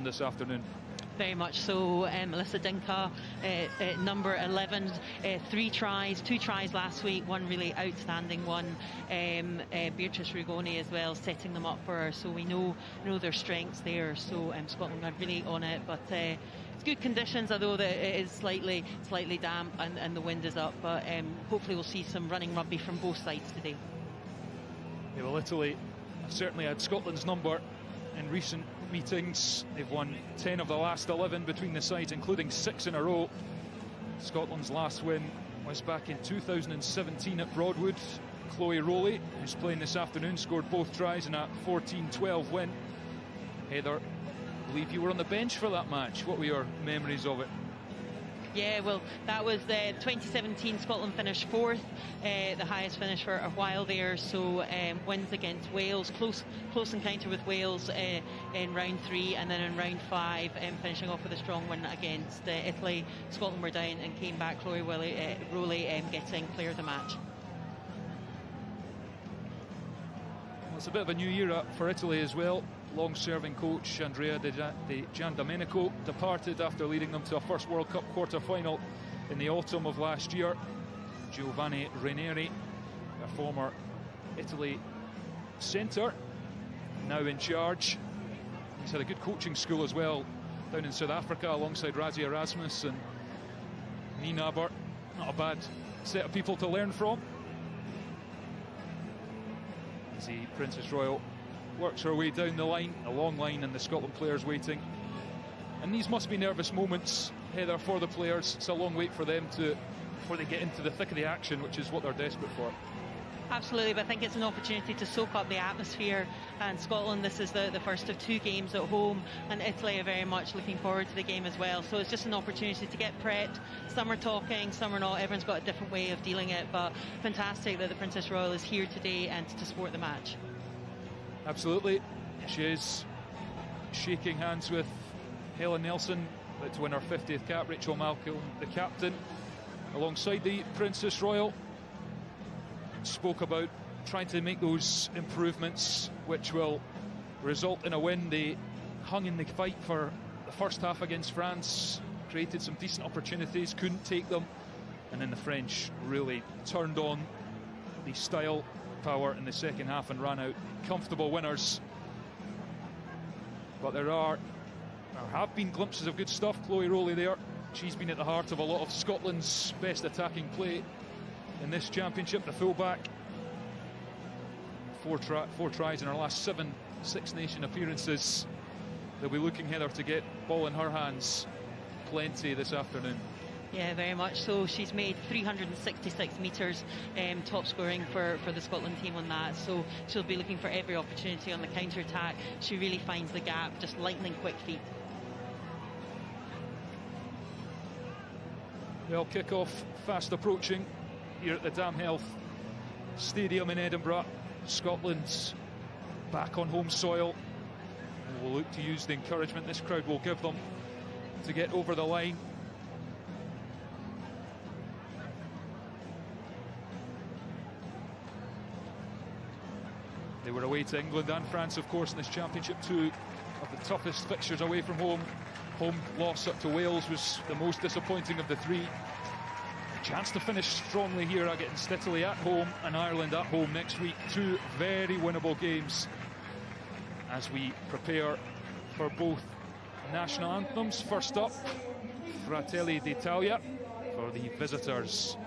Scotland this afternoon. Very much so. Melissa Dinka, number 11, 3 tries, 2 tries last week, one really outstanding one. Beatrice Rigoni as well, setting them up for her. So we know their strengths there. So Scotland are really on it, but it's good conditions, although it is slightly damp and the wind is up. But hopefully we'll see some running rugby from both sides today. Yeah, well, Italy have certainly had Scotland's number in recent meetings. They've won 10 of the last 11 between the sides, including 6 in a row. Scotland's last win was back in 2017 at Broadwood. Chloe Rowley, who's playing this afternoon, scored both tries in a 14-12 win. Heather, I believe you were on the bench for that match. What were your memories of it? Yeah, well, that was 2017. Scotland finished 4th, the highest finish for a while there. So wins against Wales, close encounter with Wales in round 3, and then in round 5, finishing off with a strong win against Italy. Scotland were down and came back. Chloe Rowley getting player of the match. Well, it's a bit of a new era for Italy as well. Long-serving coach Andrea Di Giandomenico departed after leading them to a first World Cup quarter-final in the autumn of last year. Giovanni Ranieri, a former Italy centre, now in charge. He's had a good coaching school as well down in South Africa alongside Rassie Erasmus and Nienaber. Not a bad set of people to learn from. As the Princess Royal works her way down the line, a long line, and the Scotland players waiting. And these must be nervous moments, Heather, for the players. It's a long wait for them before they get into the thick of the action, which is what they're desperate for. Absolutely, but I think it's an opportunity to soak up the atmosphere. And Scotland, this is the first of 2 games at home, and Italy are very much looking forward to the game as well. So it's just an opportunity to get prepped. Some are talking, some are not. Everyone's got a different way of dealing it, but fantastic that the Princess Royal is here today and to support the match. Absolutely. She is shaking hands with Helen Nelson, about to win her 50th cap. Rachel Malcolm, the captain, alongside the Princess Royal, spoke about trying to make those improvements which will result in a win. They hung in the fight for the first half against France, created some decent opportunities, couldn't take them, and then the French really turned on the style, power in the second half and ran out comfortable winners. But there have been glimpses of good stuff. Chloe Rowley there, she's been at the heart of a lot of Scotland's best attacking play in this championship. The fullback, 4 tries in her last 7 Six Nation appearances. They'll be looking, Heather, to get ball in her hands plenty this afternoon. Yeah, very much so. She's made 366 metres, top scoring for the Scotland team on that. So she'll be looking for every opportunity on the counter-attack. She really finds the gap, just lightning quick feet. Well, kick-off fast approaching here at the Dam Health Stadium in Edinburgh. Scotland's back on home soil. And will look to use the encouragement this crowd will give them to get over the line. They were away to England and France, of course, in this championship. 2 of the toughest fixtures away from home. Home loss up to Wales was the most disappointing of the 3. A chance to finish strongly here against Italy at home and Ireland at home next week. 2 very winnable games as we prepare for both national anthems. First up, Fratelli d'Italia for the visitors.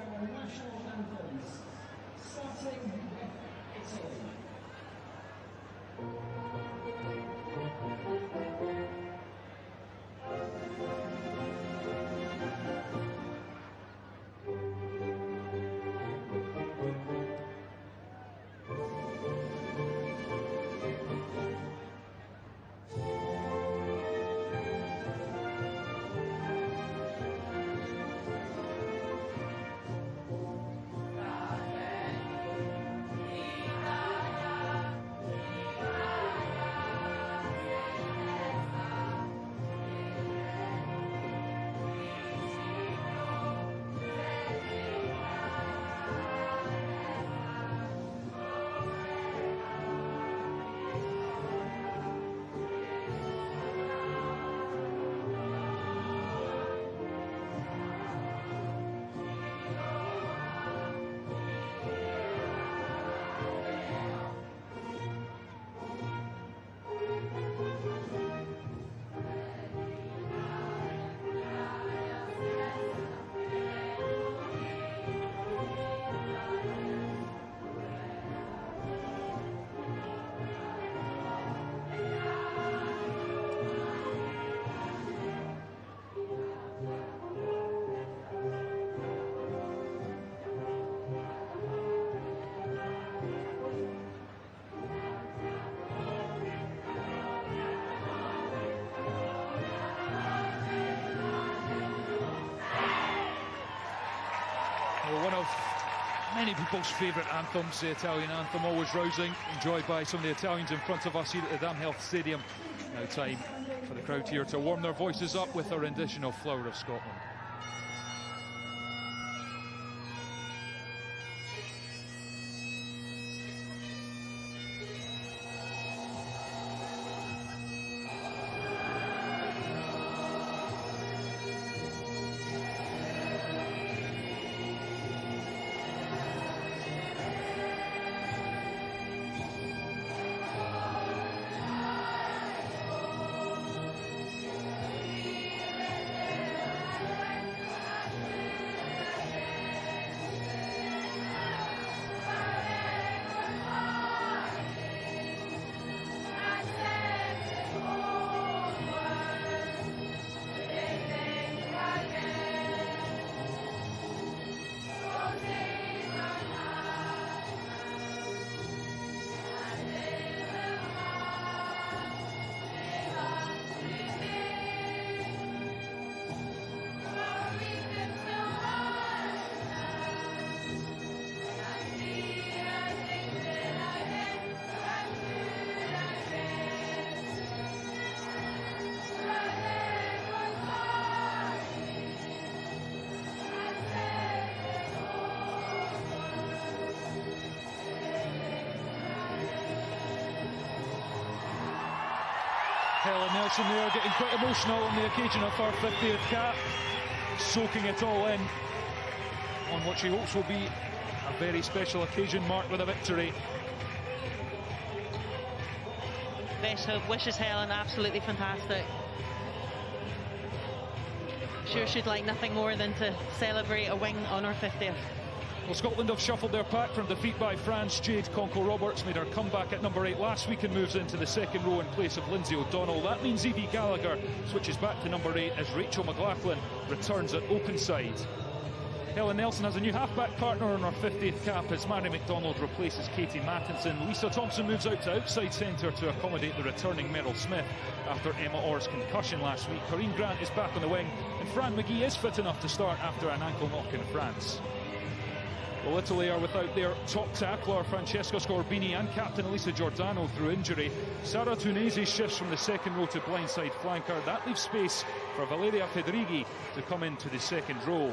Well, one of many people's favourite anthems, the Italian anthem, always rousing, enjoyed by some of the Italians in front of us here at the Damhealth Stadium. Now time for the crowd here to warm their voices up with a rendition of Flower of Scotland. Helen Nelson there getting quite emotional on the occasion of her 50th cap, soaking it all in on what she hopes will be a very special occasion marked with a victory. Best of wishes, Helen, absolutely fantastic. Sure she'd like nothing more than to celebrate a win on her 50th. Well, Scotland have shuffled their pack from defeat by France. Jade Conkle-Roberts made her comeback at number 8 last week and moves into the second row in place of Lindsay O'Donnell. That means Evie Gallagher switches back to number 8 as Rachel McLaughlin returns at open side. Helen Nelson has a new halfback partner on her 50th cap as Mary McDonald replaces Katie Mattinson. Lisa Thompson moves out to outside centre to accommodate the returning Meryl Smith after Emma Orr's concussion last week. Corinne Grant is back on the wing and Fran McGee is fit enough to start after an ankle knock in France. Well, Italy are without their top tackler Francesca Scorbini and captain Elisa Giordano through injury. Sara Tunesi shifts from the second row to blindside flanker. That leaves space for Valeria Federighi to come into the second row.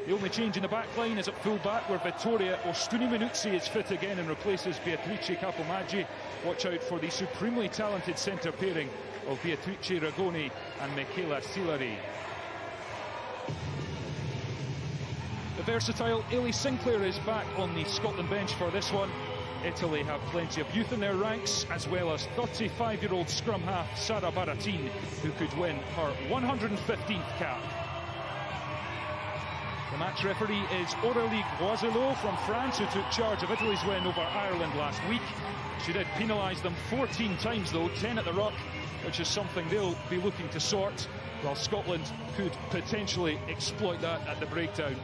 The only change in the back line is at full back where Vittoria Ostuni Minuzzi is fit again and replaces Beatrice Capomaggi. Watch out for the supremely talented centre pairing of Beatrice Ragoni and Michaela Silari. The versatile Ailey Sinclair is back on the Scotland bench for this one. Italy have plenty of youth in their ranks, as well as 35-year-old scrum half Sara Baratin, who could win her 115th cap. The match referee is Aurélie Goiselot from France, who took charge of Italy's win over Ireland last week. She did penalise them 14 times though, 10 at the ruck, which is something they'll be looking to sort, while Scotland could potentially exploit that at the breakdown.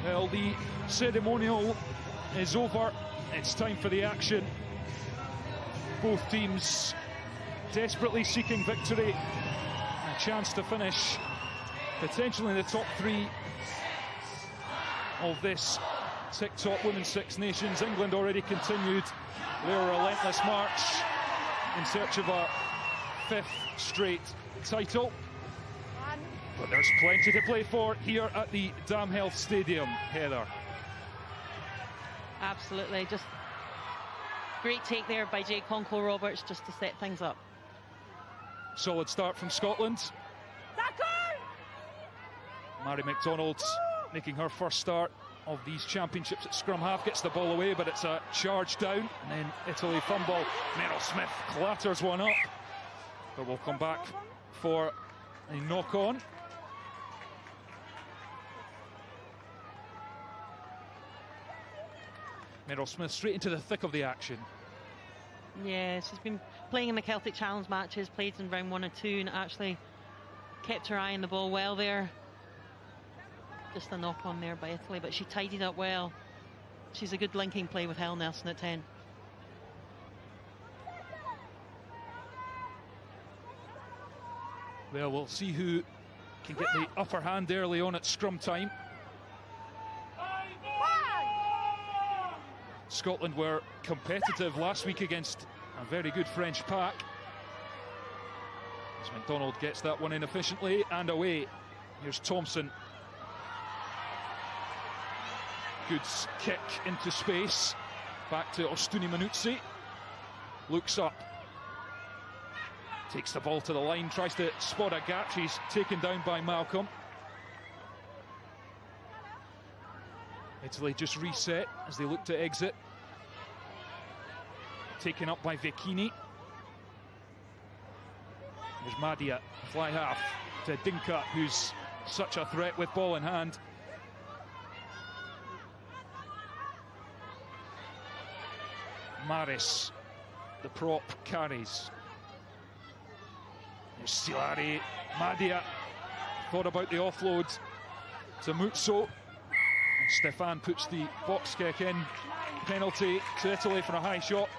Well, the ceremonial is over. It's time for the action. Both teams desperately seeking victory. A chance to finish potentially in the top 3 of this top Women's Six Nations. England already continued their relentless march in search of a 5th straight title. But there's plenty to play for here at the Damhealth Stadium, Heather. Absolutely, just great take there by Jade Conkle-Roberts just to set things up. Solid start from Scotland. Mary McDonald making her first start of these championships at scrum half, gets the ball away, but it's a charge down, and then Italy fumble. Meryl Smith clatters one up, but we'll come back for a knock-on. Meryl Smith straight into the thick of the action. Yeah, she's been playing in the Celtic Challenge matches, played in round 1 and 2, and actually kept her eye on the ball well there. Just a knock on there by Italy, but she tidied up well. She's a good linking play with Helen Nelson at 10. Well, we'll see who can get the upper hand early on at scrum time. Scotland were competitive last week against a very good French pack. As McDonald gets that one in efficiently and away. Here's Thompson. Good kick into space. Back to Ostuni Manutsi. Looks up. Takes the ball to the line, tries to spot a gap. She's taken down by Malcolm. Italy just reset as they look to exit. Taken up by Vecchini. There's Madia, fly half to Dinka, who's such a threat with ball in hand. Maris, the prop, carries. There's Silari, Madia, thought about the offload to Muzzo. And Stefan puts the box kick in. Penalty to Italy for a high shot.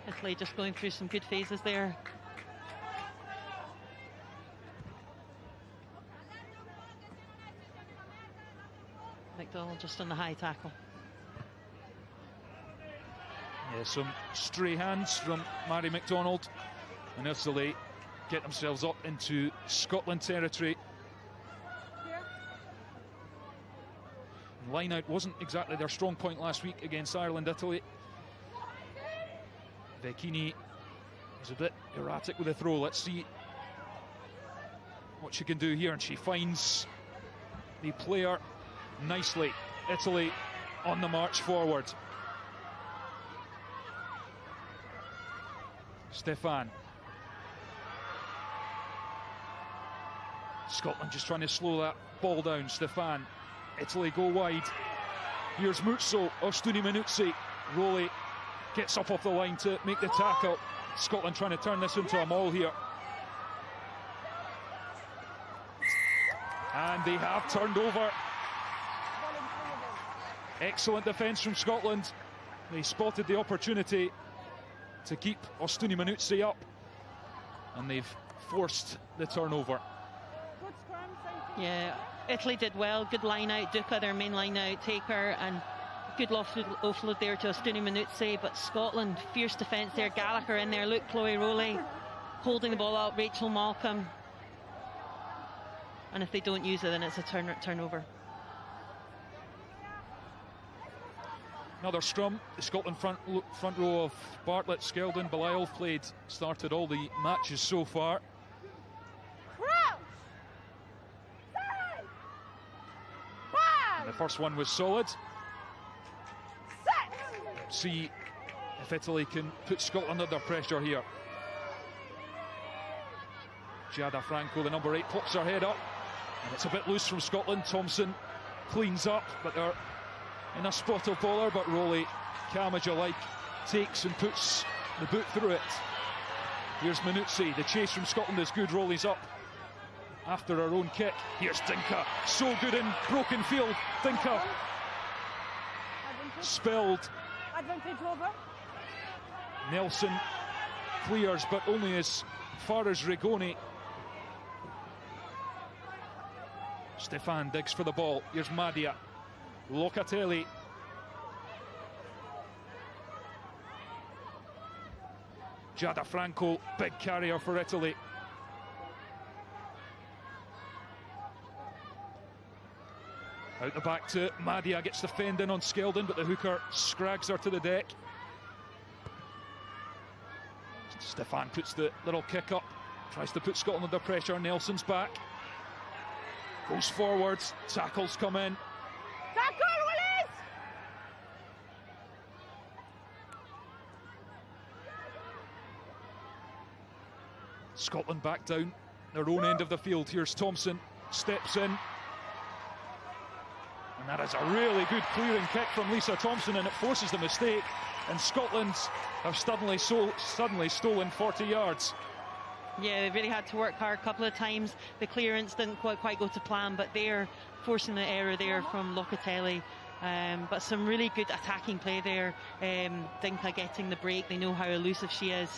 Italy just going through some good phases there. McDonald just on the high tackle. Yeah, some stray hands from Mary McDonald, and Italy get themselves up into Scotland territory. Line out wasn't exactly their strong point last week against Ireland, Italy. Vecchini is a bit erratic with the throw. Let's see what she can do here, and she finds the player nicely. Italy on the march forward. Stefan. Scotland just trying to slow that ball down. Stefan. Italy go wide. Here's Muzzo, Ostuni Manutsi. Rowley gets up off the line to make the tackle. Scotland trying to turn this into a maul here. And they have turned over. Excellent defence from Scotland. They spotted the opportunity to keep Ostuni Manutsi up, and they've forced the turnover. Yeah, Italy did well. Good line out. Duca, their main line out taker, and good offload there to Ostuni Manutsi. But Scotland, fierce defence there. Gallagher in there. Look, Chloe Rowley holding the ball up. Rachel Malcolm. And if they don't use it, then it's a turnover. Another scrum. The Scotland front row of Bartlett, Skeldon, Belisle started all the matches so far. And the first one was solid. See if Italy can put Scotland under pressure here. Giada Franco, the number 8, pops her head up, and it's a bit loose from Scotland. Thompson cleans up, but they're in a spot of bowler, but Rowley, calm as you like, takes and puts the boot through it. Here's Manutsi. The chase from Scotland is good. Rowley's up after her own kick. Here's Dinka, so good in broken field. Dinka spilled. Advantage over. Nelson clears, but only as far as Rigoni. Stefan digs for the ball. Here's Madia. Locatelli. Giada Franco, big carrier for Italy. Out the back to Madia, gets the fend in on Skeldon, but the hooker scrags her to the deck. Stefan puts the little kick up, tries to put Scotland under pressure. Nelson's back, goes forward, tackles come in. Tackle, Willis! Scotland back down their own end of the field. Here's Thompson, steps in. And that is a really good clearing kick from Lisa Thompson, and it forces the mistake. And Scotland have suddenly stolen 40 yards. Yeah, they really had to work hard a couple of times. The clearance didn't quite go to plan, but they're forcing the error there from Locatelli. But some really good attacking play there. Dinka getting the break. They know how elusive she is.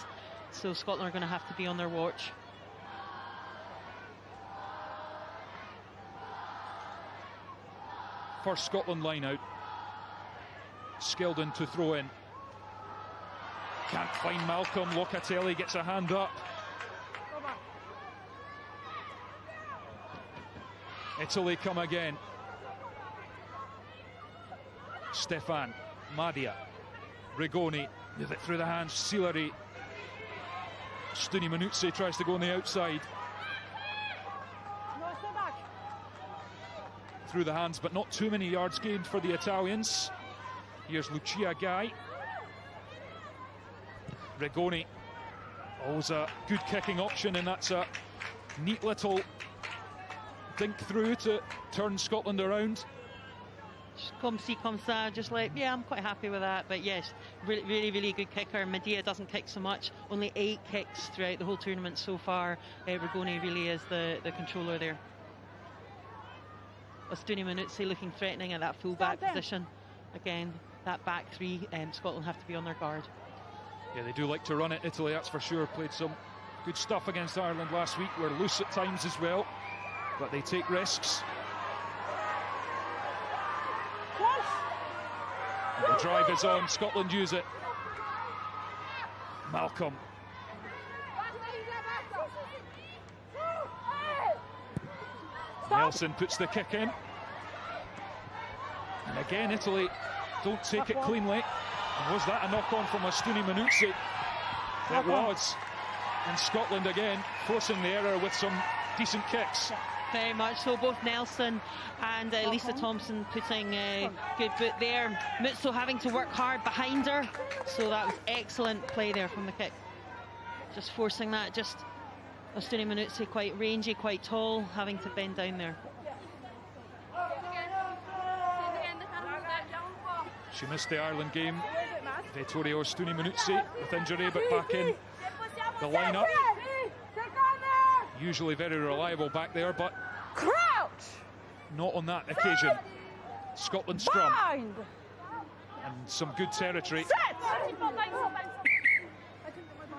So Scotland are going to have to be on their watch. First Scotland line out. Skeldon to throw in. Can't find Malcolm. Locatelli gets a hand up. Italy come again. Stefan, Madia, Rigoni, move it through the hands, Sillery. Stuni Manuzzi tries to go on the outside. No, stay back. Through the hands, but not too many yards gained for the Italians. Here's Lucia Guy. Rigoni, always a good kicking option, and that's a neat little dink through to turn Scotland around. Comme ci, comme ça, just like, yeah, I'm quite happy with that. But yes, really good kicker. Medea doesn't kick so much, only 8 kicks throughout the whole tournament so far. Rigoni really is the controller there. Stuni Manuzzi looking threatening at that full-back position. Again, that back three, Scotland have to be on their guard. Yeah, they do like to run it, Italy, that's for sure. Played some good stuff against Ireland last week. Were loose at times as well, but they take risks. And the drive is on, Scotland use it. Malcolm. Nelson puts the kick in. And again, Italy don't take it cleanly. And was that a knock-on from a Stuni Manuzzi? It was. And Scotland again forcing the error with some decent kicks. Very much so. Both Nelson and Lisa Thompson putting a good boot there. Mutso having to work hard behind her. So that was excellent play there from the kick. Just forcing that. Just Stuni Manuzzi quite rangy, quite tall, having to bend down there. She missed the Ireland game. Vittorio Stuni Manuzzi with injury, but back in the lineup. Usually very reliable back there, but Crouch! Not on that occasion. Scotland scrum. Bind! And some good territory. Set!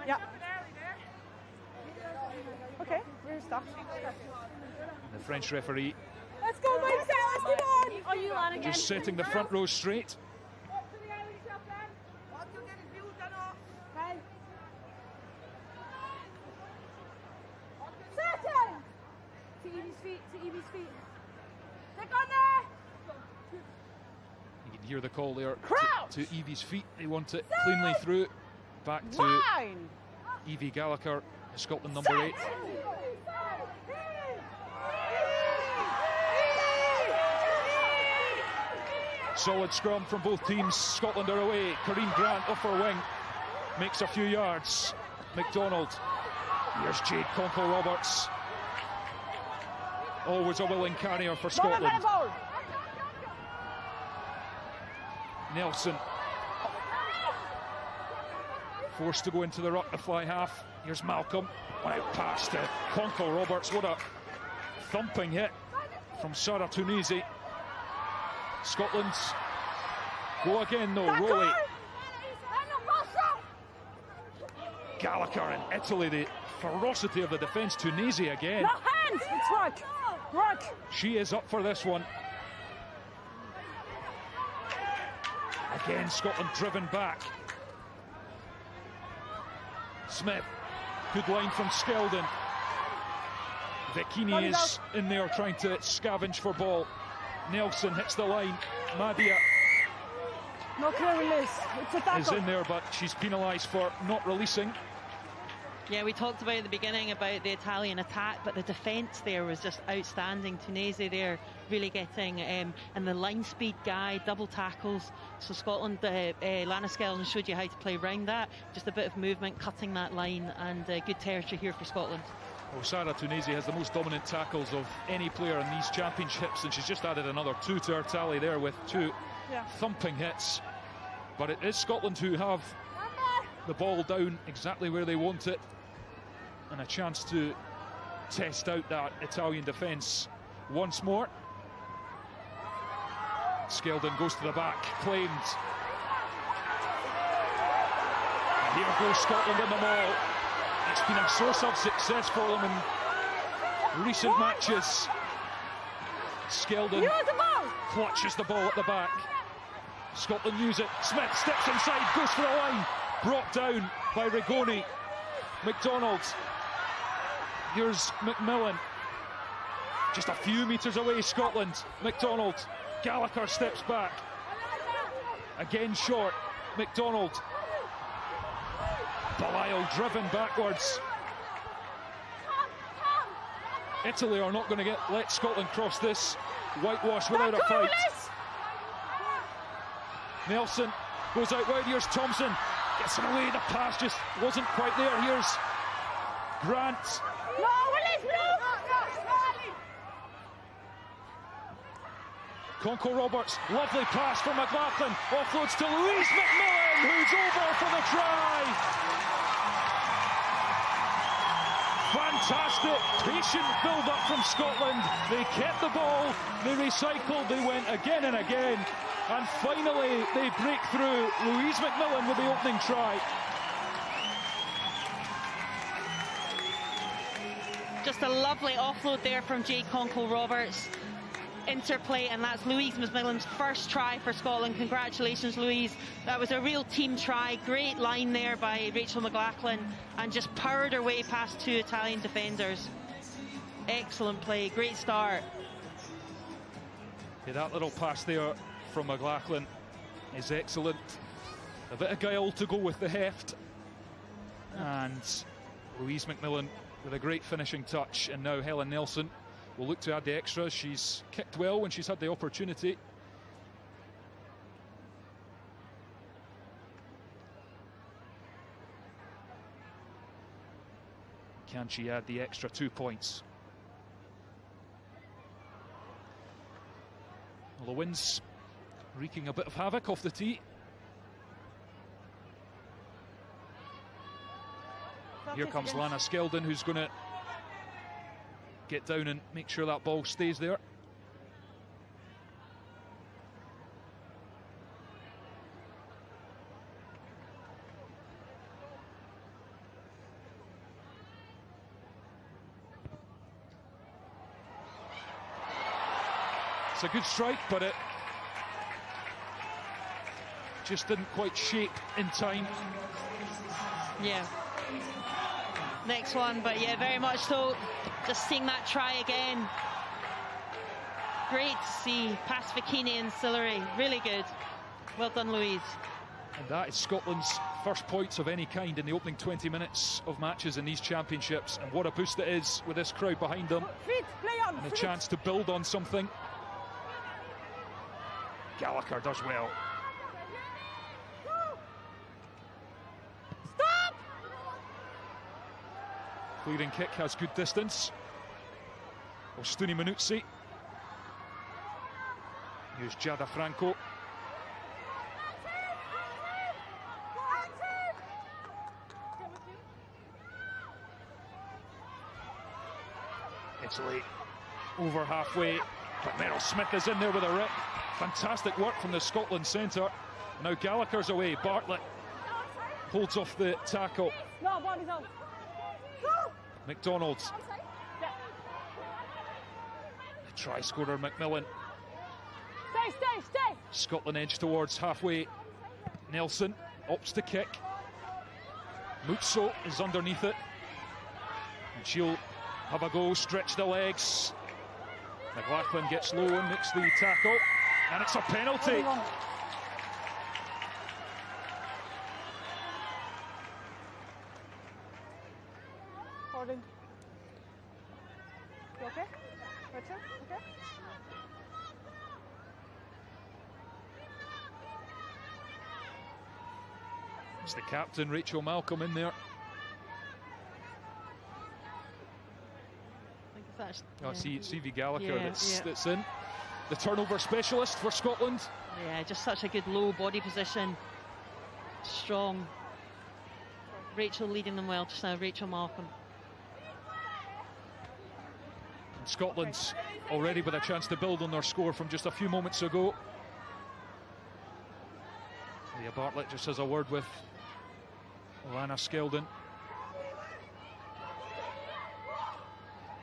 Yeah. Okay, we're stuck. The French referee Let's go, Mike, let's get on! Oh, you on again. just setting the front row straight. You can hear the call there to Evie's feet. They want it cleanly through. Back to Evie Gallagher, Scotland number 8. Solid scrum from both teams. Scotland are away. Corinne Grant off her wing. Makes a few yards. McDonald. Here's Jade Conkle-Roberts. Always a willing carrier for Scotland. Nelson. Forced to go into the ruck, the fly half. Here's Malcolm. Out past to Conkle-Roberts. What a thumping hit from Sarah Tunisi. Scotland's go again though. Rowley. Gallagher and Italy, the ferocity of the defence. Tunisia again. No hands! It's work! Work! She is up for this one. Again, Scotland driven back. Smith. Good line from Skeldon. Vecchini is in there trying to scavenge for ball. Nelson hits the line. Madia No clear release. It's a tackle. is in there, but she's penalised for not releasing. Yeah, we talked about at the beginning about the Italian attack, but the defence there was just outstanding. Tunisia there really getting, and the line speed guy, double tackles. So Scotland, Lana Skeldon showed you how to play around that. Just a bit of movement, cutting that line, and good territory here for Scotland. Well, Sarah Tunisi has the most dominant tackles of any player in these championships, and she's just added another 2 to her tally there with 2 thumping hits. But it is Scotland who have the ball down exactly where they want it, and a chance to test out that Italian defence once more. Skeldon goes to the back, claimed. And here goes Scotland in the maul. It's been a source of success for them in recent matches. Skeldon clutches the ball at the back. Scotland use it. Smith steps inside, goes for the line. Brought down by Rigoni. McDonald. Here's McMillan. Just a few metres away, Scotland. McDonald. Gallagher steps back. Again short. McDonald. Belisle driven backwards. Italy are not going to let Scotland cross this whitewash without a fight. Nelson goes out wide. Here's Thompson. Gets it away. The pass just wasn't quite there. Here's Grant. Conco Roberts, lovely pass from McLaughlin, offloads to Louise McMillan, who's over for the try. Fantastic, patient build-up from Scotland. They kept the ball, they recycled, they went again and again, and finally they break through. Louise McMillan with the opening try. Just a lovely offload there from Jay Conco Roberts. Interplay, and that's Louise McMillan's first try for Scotland. Congratulations, Louise. That was a real team try. Great line there by Rachel McLaughlin, and just powered her way past two Italian defenders. Excellent play, great start. Yeah, that little pass there from McLaughlin is excellent. A bit of guile to go with the heft, and Louise McMillan with a great finishing touch. And now Helen Nelson will look to add the extras. She's kicked well when she's had the opportunity. Can she add the extra 2 points? Well, the wind's wreaking a bit of havoc off the tee. Here comes Lana Skeldon, who's going to get down and make sure that ball stays there. It's a good strike, but it just didn't quite shape in time. Yeah. Next one, but yeah, very much so. Just seeing that try again. Great to see Pacificini and Sillery. Really good. Well done, Louise. And that is Scotland's first points of any kind in the opening 20 minutes of matches in these championships. And what a boost it is with this crowd behind them. And a chance to build on something. Gallagher does well. Clearing kick has good distance. Ostuni Manuzzi. Here's Giada Franco. Italy over halfway, but Meryl Smith is in there with a rip. Fantastic work from the Scotland centre. Now Gallagher's away. Bartlett holds off the tackle. No, body's out. McDonald. The try scorer McMillan. Stay. Scotland edge towards halfway. Nelson opts to kick. Mutso is underneath it. And she'll have a go, stretch the legs. McLaughlin gets low and makes the tackle. And it's a penalty. Holding. You okay? Richard, okay? It's the captain, Rachel Malcolm, in there. Oh, CV Gallagher that's in. The turnover specialist for Scotland. Yeah, just such a good low body position. Strong. Rachel leading them well just now, Rachel Malcolm. Scotland's already with a chance to build on their score from just a few moments ago. Leah Bartlett just has a word with Lana Skeldon.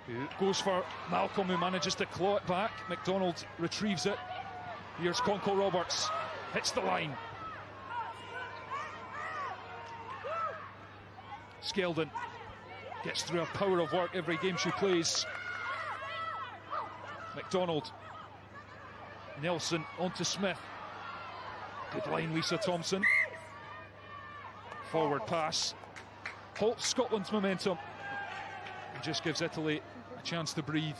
who goes for Malcolm, who manages to claw it back. McDonald retrieves it. Here's Conco Roberts, hits the line. Skeldon gets through a power of work every game she plays. McDonald, Nelson onto Smith. Good line, Lisa Thompson. Forward pass. Halts Scotland's momentum and just gives Italy a chance to breathe.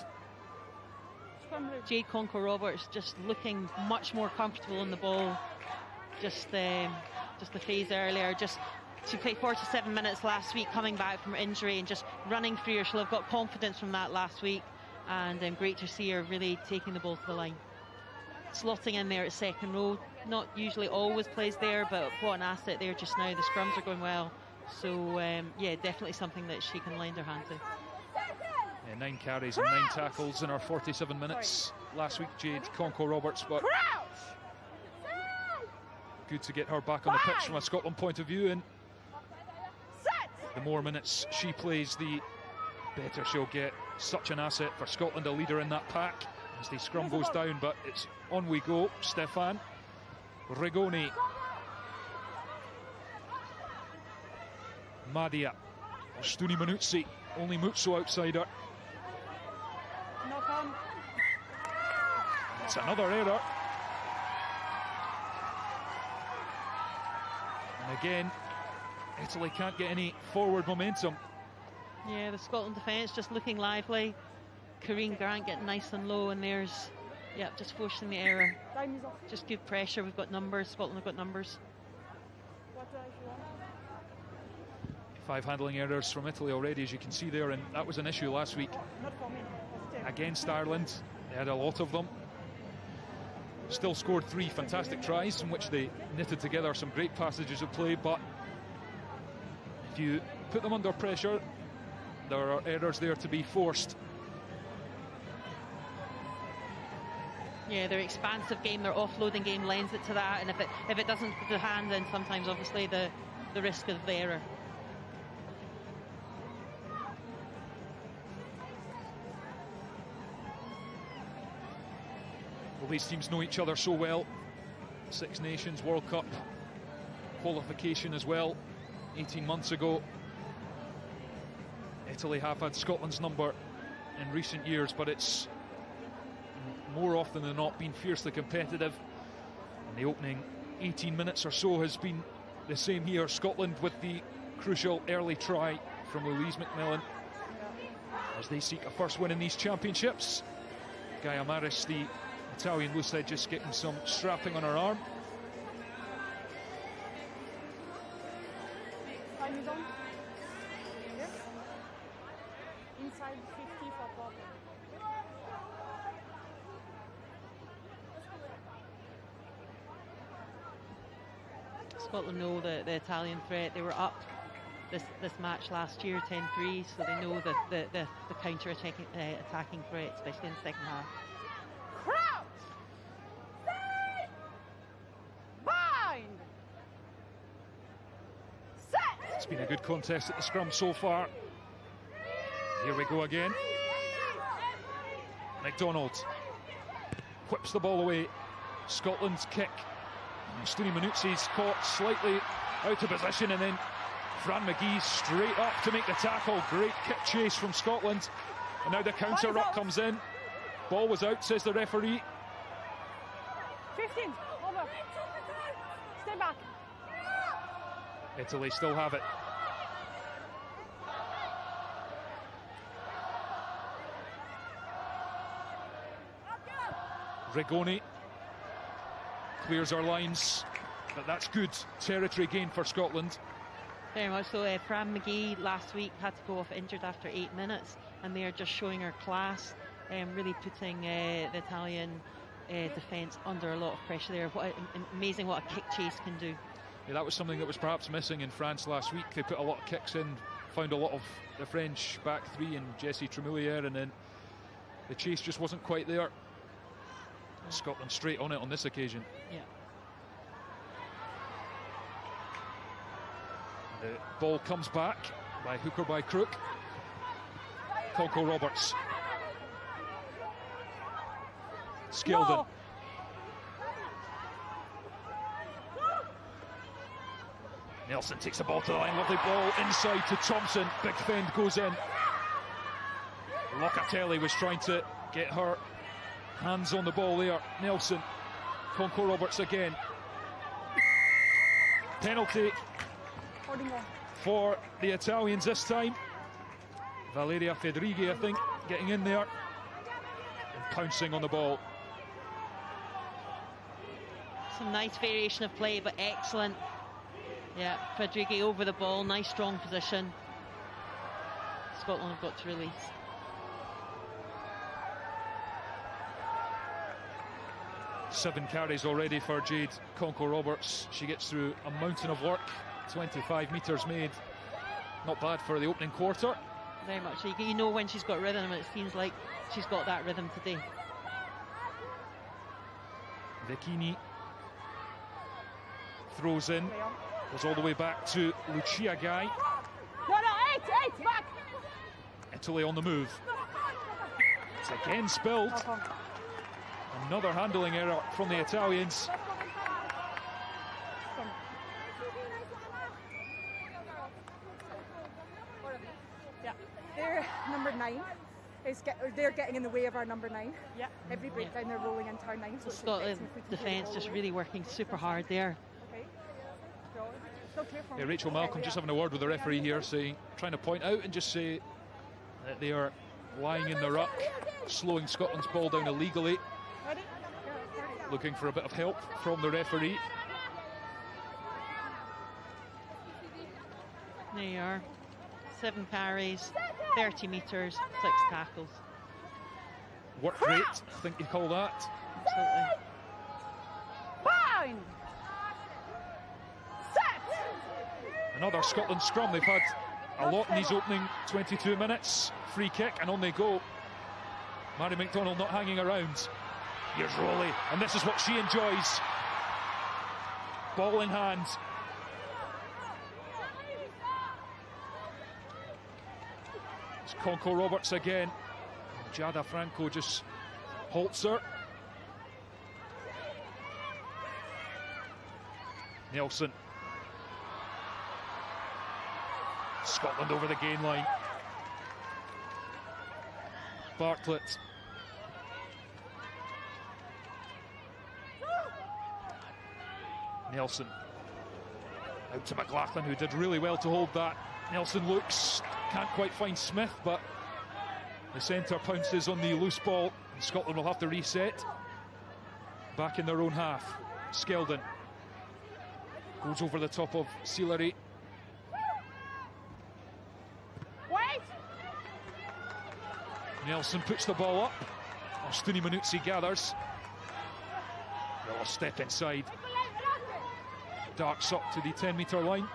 Jade Conco Roberts just looking much more comfortable on the ball. Just the phase earlier. She played 47 minutes last week, coming back from injury and just running through her. She'll have got confidence from that last week, and great to see her really taking the ball to the line. Slotting in there at second row, not usually always plays there, but what an asset there just now. The scrums are going well, so yeah, definitely something that she can lend her hand to. Yeah, 9 carries and 9 tackles in her 47 minutes last week, Jade Conco Roberts, but good to get her back on the pitch from a Scotland point of view, and the more minutes she plays, the better she'll get. Such an asset for Scotland, a leader in that pack, as the scrum goes down, but it's on we go. Stefan Rigoni, Madia, Stuni Manuzzi, only Mutsu outside her. It's another error. And again, Italy can't get any forward momentum. Yeah, the Scotland defence just looking lively. Corrine Grant getting nice and low, and there's, yeah, just forcing the error. Just good pressure. We've got numbers. Scotland have got numbers. 5 handling errors from Italy already, as you can see there, and that was an issue last week against Ireland. They had a lot of them. Still scored 3 fantastic tries, in which they knitted together some great passages of play, but if you put them under pressure, there are errors there to be forced. Yeah, their expansive game, their offloading game lends it to that, and if it doesn't put the hand in, sometimes obviously the risk of the error. Well, these teams know each other so well. Six Nations World Cup qualification as well, 18 months ago. Italy have had Scotland's number in recent years, but it's more often than not been fiercely competitive. And the opening 18 minutes or so has been the same here. Scotland with the crucial early try from Louise McMillan as they seek a first win in these championships. Gaia Maris, the Italian loosehead, just getting some strapping on her arm. Time is on. Yes. Inside 50 for problem. Scotland know the Italian threat. They were up this match last year, 10-3, so they know the counter-attacking threat, especially in the second half. Crouch! Stay! Bind! Set! It's been a good contest at the scrum so far. Here we go again. McDonald whips the ball away. Scotland's kick. Stuni Manuzzi's caught slightly out of position, and then Fran McGee straight up to make the tackle. Great kick chase from Scotland, and now the counter ruck comes in. Ball was out, says the referee. 15, over. Stay back. Italy still have it. Rigoni clears our lines, but that's good territory gain for Scotland. Very much so. Fran McGee last week had to go off injured after 8 minutes, and they are just showing her class, really putting the Italian defence under a lot of pressure there. Amazing what a kick chase can do. Yeah, that was something that was perhaps missing in France last week. They put a lot of kicks in, found a lot of the French back three and Jessie Tremoulière, and then the chase just wasn't quite there. Scotland straight on it on this occasion. Yeah. The ball comes back by hook or by crook. Conco Roberts. Skeldon. No. Nelson takes the ball to the line. Lovely ball inside to Thompson. Big fend goes in. Locatelli was trying to get her hands on the ball there. Nelson. Conco Roberts again. Penalty for the Italians this time. Valeria Fedrighi, I think, getting in there and pouncing on the ball. Some nice variation of play, but excellent. Yeah, Fedrighi over the ball, nice strong position. Scotland have got to release. Seven carries already for Jade Conco Roberts. She gets through a mountain of work. 25 metres made. Not bad for the opening quarter. Very much. You know when she's got rhythm, and it seems like she's got that rhythm today. Vecchini throws in. Goes all the way back to Lucia Guy. No, eight, back. Italy on the move. It's again spilled. Another handling error from the Italians. Yeah, their number 9 is they're getting in the way of our number 9. Yeah, every breakdown they're rolling into our 9. So Scotland defence just really working super hard there. Yeah, Rachel Malcolm just having a word with the referee here, trying to point out and just say that they are lying in the ruck, slowing Scotland's ball down illegally. Looking for a bit of help from the referee. There you are. 7 carries, 30 metres, 6 tackles. Work rate, I think you call that. Absolutely. Fine. Another Scotland scrum. They've had a lot in these opening 22 minutes. Free kick and on they go. Mary McDonald not hanging around. Here's Rowley, and this is what she enjoys. Ball in hand. It's Conco Roberts again. Jada Franco just halts her. Nelson. Scotland over the gain line. Bartlett. Nelson. Out to McLachlan, who did really well to hold that. Nelson looks, can't quite find Smith, but the centre pounces on the loose ball. And Scotland will have to reset. Back in their own half. Skeldon goes over the top of Sealery. Nelson puts the ball up. Stuni Manuzzi gathers. They'll step inside. Darks up to the 10-metre line.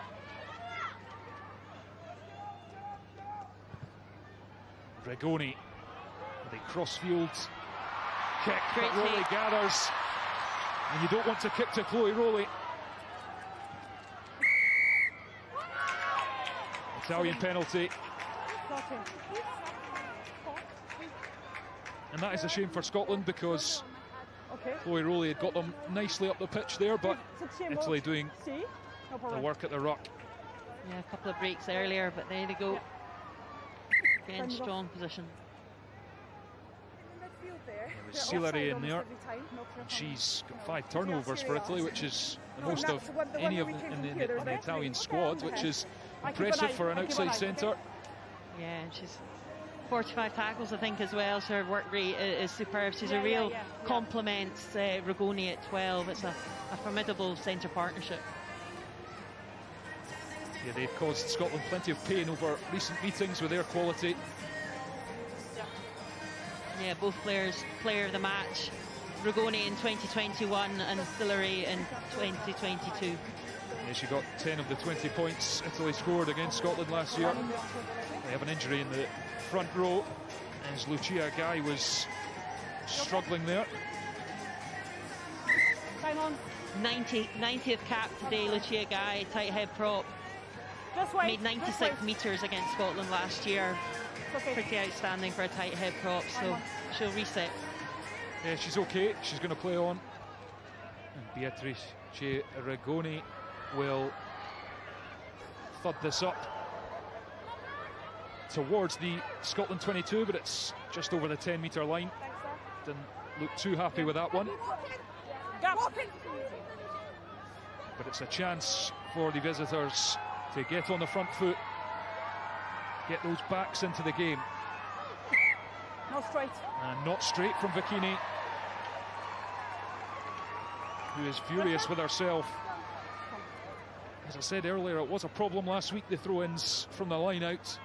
Regoni with a cross-field kick, but Rowley gathers. And you don't want to kick to Chloe Rowley. Italian penalty. And that is a shame for Scotland because Chloe Rowley had got them nicely up the pitch there, but Italy doing the work at the ruck. Yeah, a couple of breaks earlier, but there they go. Again, strong position. There was Sealery in there. She's got 5 turnovers for Italy, which is the most of any of in the Italian squad, which is impressive for an outside centre. Yeah, and she's 45 tackles, I think, as well. So her work rate is superb. She's a real complement. Rigoni at 12. It's a formidable centre partnership. Yeah, they've caused Scotland plenty of pain over recent meetings with their quality. Yeah, both players player of the match. Rigoni in 2021 and Sealery in 2022. Yeah, she got 10 of the 20 points Italy scored against Scotland last year. They have an injury in the front row as Lucia Guy was struggling there. Time on. 90th cap today, Lucia Guy, tight head prop. made 96 metres against Scotland last year. Pretty outstanding for a tight head prop, so she'll reset. Yeah, she's okay. She's going to play on. And Beatrice Rigoni will thud this up towards the Scotland 22, but it's just over the 10-metre line. Didn't look too happy with that one. But it's a chance for the visitors to get on the front foot, get those backs into the game. Not straight. And not straight from Bikini, who is furious with herself. As I said earlier, it was a problem last week, the throw-ins from the line out.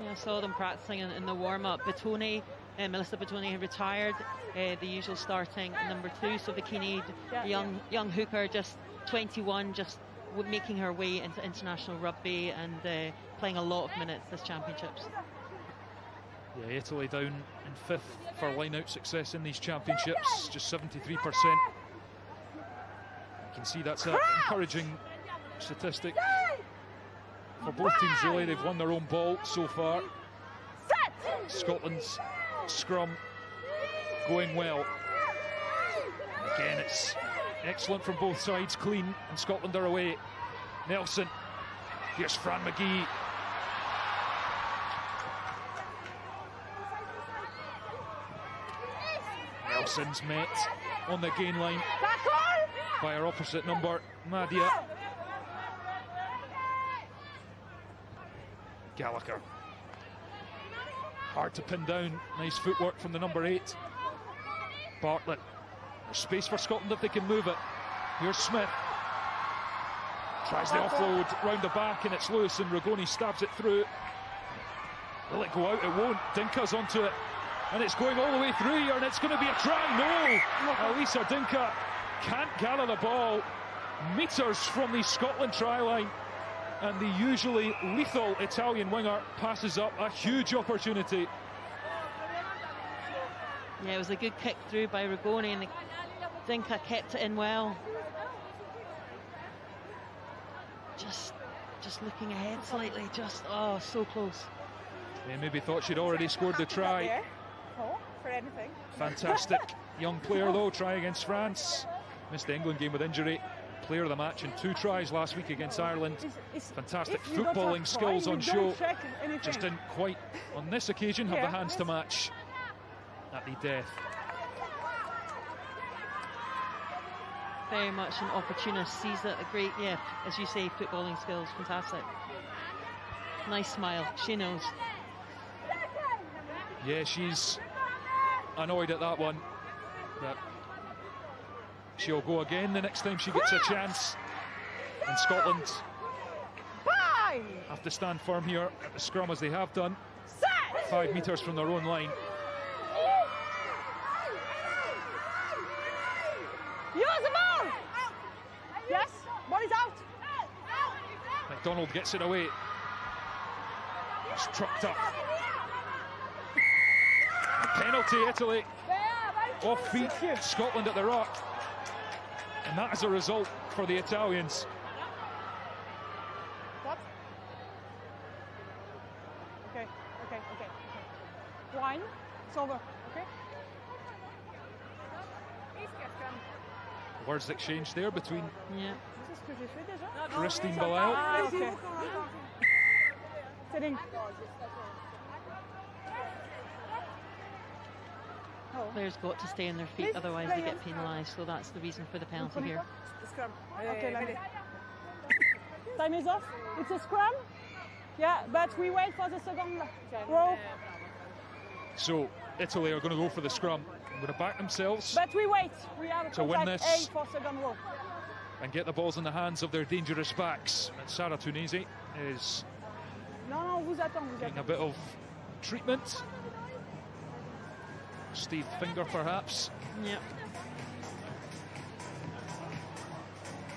Yeah, I saw them practicing in the warm-up. Batoni, Melissa Batoni had retired, the usual starting number 2, so Bikini, young hooker, just 21, just making her way into international rugby and playing a lot of minutes this championships. Yeah, Italy down in 5th for line-out success in these championships, just 73%. You can see that's an encouraging statistic for both teams, really. They've won their own ball so far. Scotland's scrum going well. Again, it's excellent from both sides, clean, and Scotland are away. Nelson, here's Fran McGee. Nelson's met on the gain line by her opposite number, Nadia Gallagher. Hard to pin down. Nice footwork from the number 8. Bartlett. There's space for Scotland if they can move it. Here's Smith. Tries the offload round the back and it's loose, and Rigoni stabs it through. Will it go out? It won't. Dinka's onto it. And it's going all the way through here, and it's going to be a try. No! Elisa Dinka can't gather the ball. Metres from the Scotland try line. And the usually lethal Italian winger passes up a huge opportunity. Yeah, it was a good kick through by Rigoni, and Dinka kept it in well. Just looking ahead slightly, oh, so close. Yeah, maybe thought she'd already scored the try. For anything. Fantastic young player though, try against France. Missed the England game with injury. Player of the match in 2 tries last week against Ireland. Fantastic footballing skills on show. Just didn't quite, on this occasion, have the hands to match at the death. Very much an opportunist, sees it, a great, as you say, footballing skills, fantastic. Nice smile, she knows. Yeah, she's annoyed at that one. But she'll go again the next time she gets a chance. And Scotland have to stand firm here at the scrum, as they have done. 5 metres from their own line. Use the ball! Yes, ball is out. McDonald gets it away. It's trucked up. Penalty, Italy. Off feet, Scotland at the rock. And that is a result for the Italians. What? Okay. Line, it's over, okay? Words exchanged there between Christine Ah, Bilal. okay. Sitting. Players got to stay on their feet, otherwise they get penalised, so that's the reason for the penalty here. Okay, time is off. It's a scrum. Yeah, but we wait for the second row. So Italy are going to go for the scrum. They're going to back themselves. But we wait. We have to win this A for second row. And get the balls in the hands of their dangerous backs. And Sarah Tunisi is getting a bit of treatment. Steve Finger, perhaps. Yeah.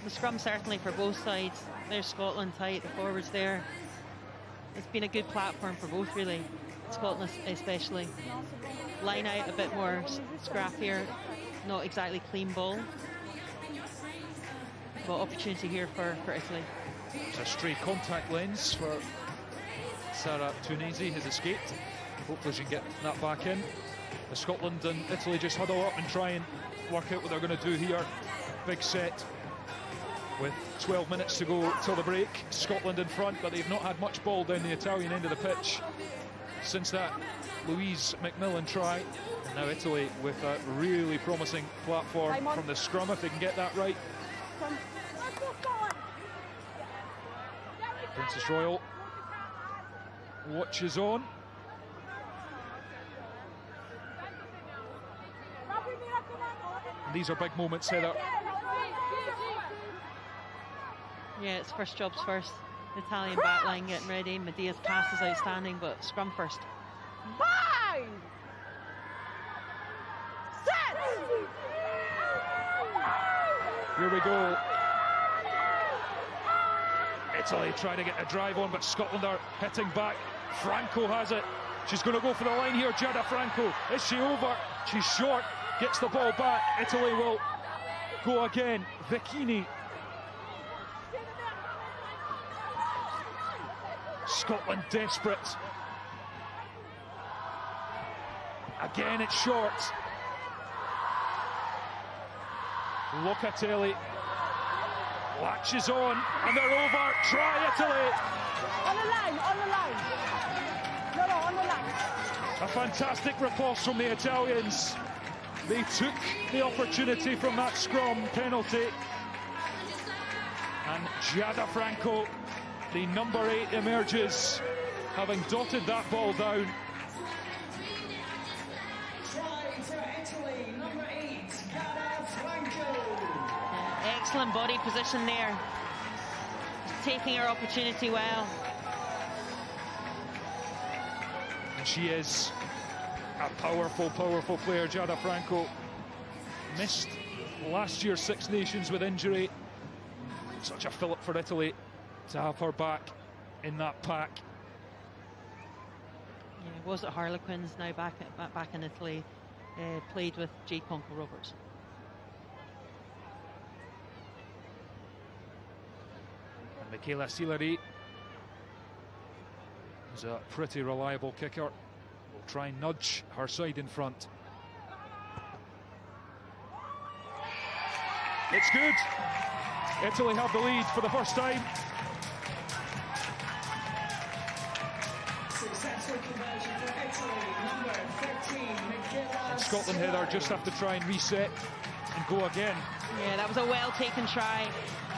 The scrum certainly for both sides. There's Scotland tight, the forwards there. It's been a good platform for both, really. Scotland especially. Line out a bit more scrappier, not exactly clean ball. Well, opportunity here for Italy. It's a stray contact lens for Sara Tunisi, has escaped. Hopefully she can get that back in. Scotland and Italy just huddle up and try and work out what they're going to do here. Big set with 12 minutes to go till the break. Scotland in front, but they've not had much ball down the Italian end of the pitch since that Louise McMillan try. And now Italy with a really promising platform from the scrum, if they can get that right. Princess Royal watches on. And these are big moments, Heather. Yeah, it's first jobs first. Italian backline getting ready. Medea's pass is outstanding, but scrum first. Here we go. Italy trying to get a drive on, but Scotland are hitting back. Franco has it. She's going to go for the line here, Giada Franco. Is she over? She's short. Gets the ball back. Italy will go again. Vicchini. Scotland desperate. Again, it's short. Locatelli latches on, and they're over. Try Italy. On the line, on the line. No, on the line. A fantastic repulse from the Italians. They took the opportunity from that scrum penalty. And Giada Franco, the number 8, emerges, having dotted that ball down. Try for Italy, number 8, Giada Franco. Excellent body position there. Taking her opportunity well. And she is a powerful, powerful player, Giada Franco. Missed last year's Six Nations with injury. Such a fillip for Italy to have her back in that pack. Yeah, was at Harlequins, now back in Italy. Played with Jade Conkle-Roberts. And Michaela Sillery is a pretty reliable kicker. Will try and nudge her side in front. It's good. Italy have the lead for the first time. Successful conversion for Italy, number 13, Michaela. And Scotland, Heather, just have to try and reset and go again. Yeah, that was a well-taken try.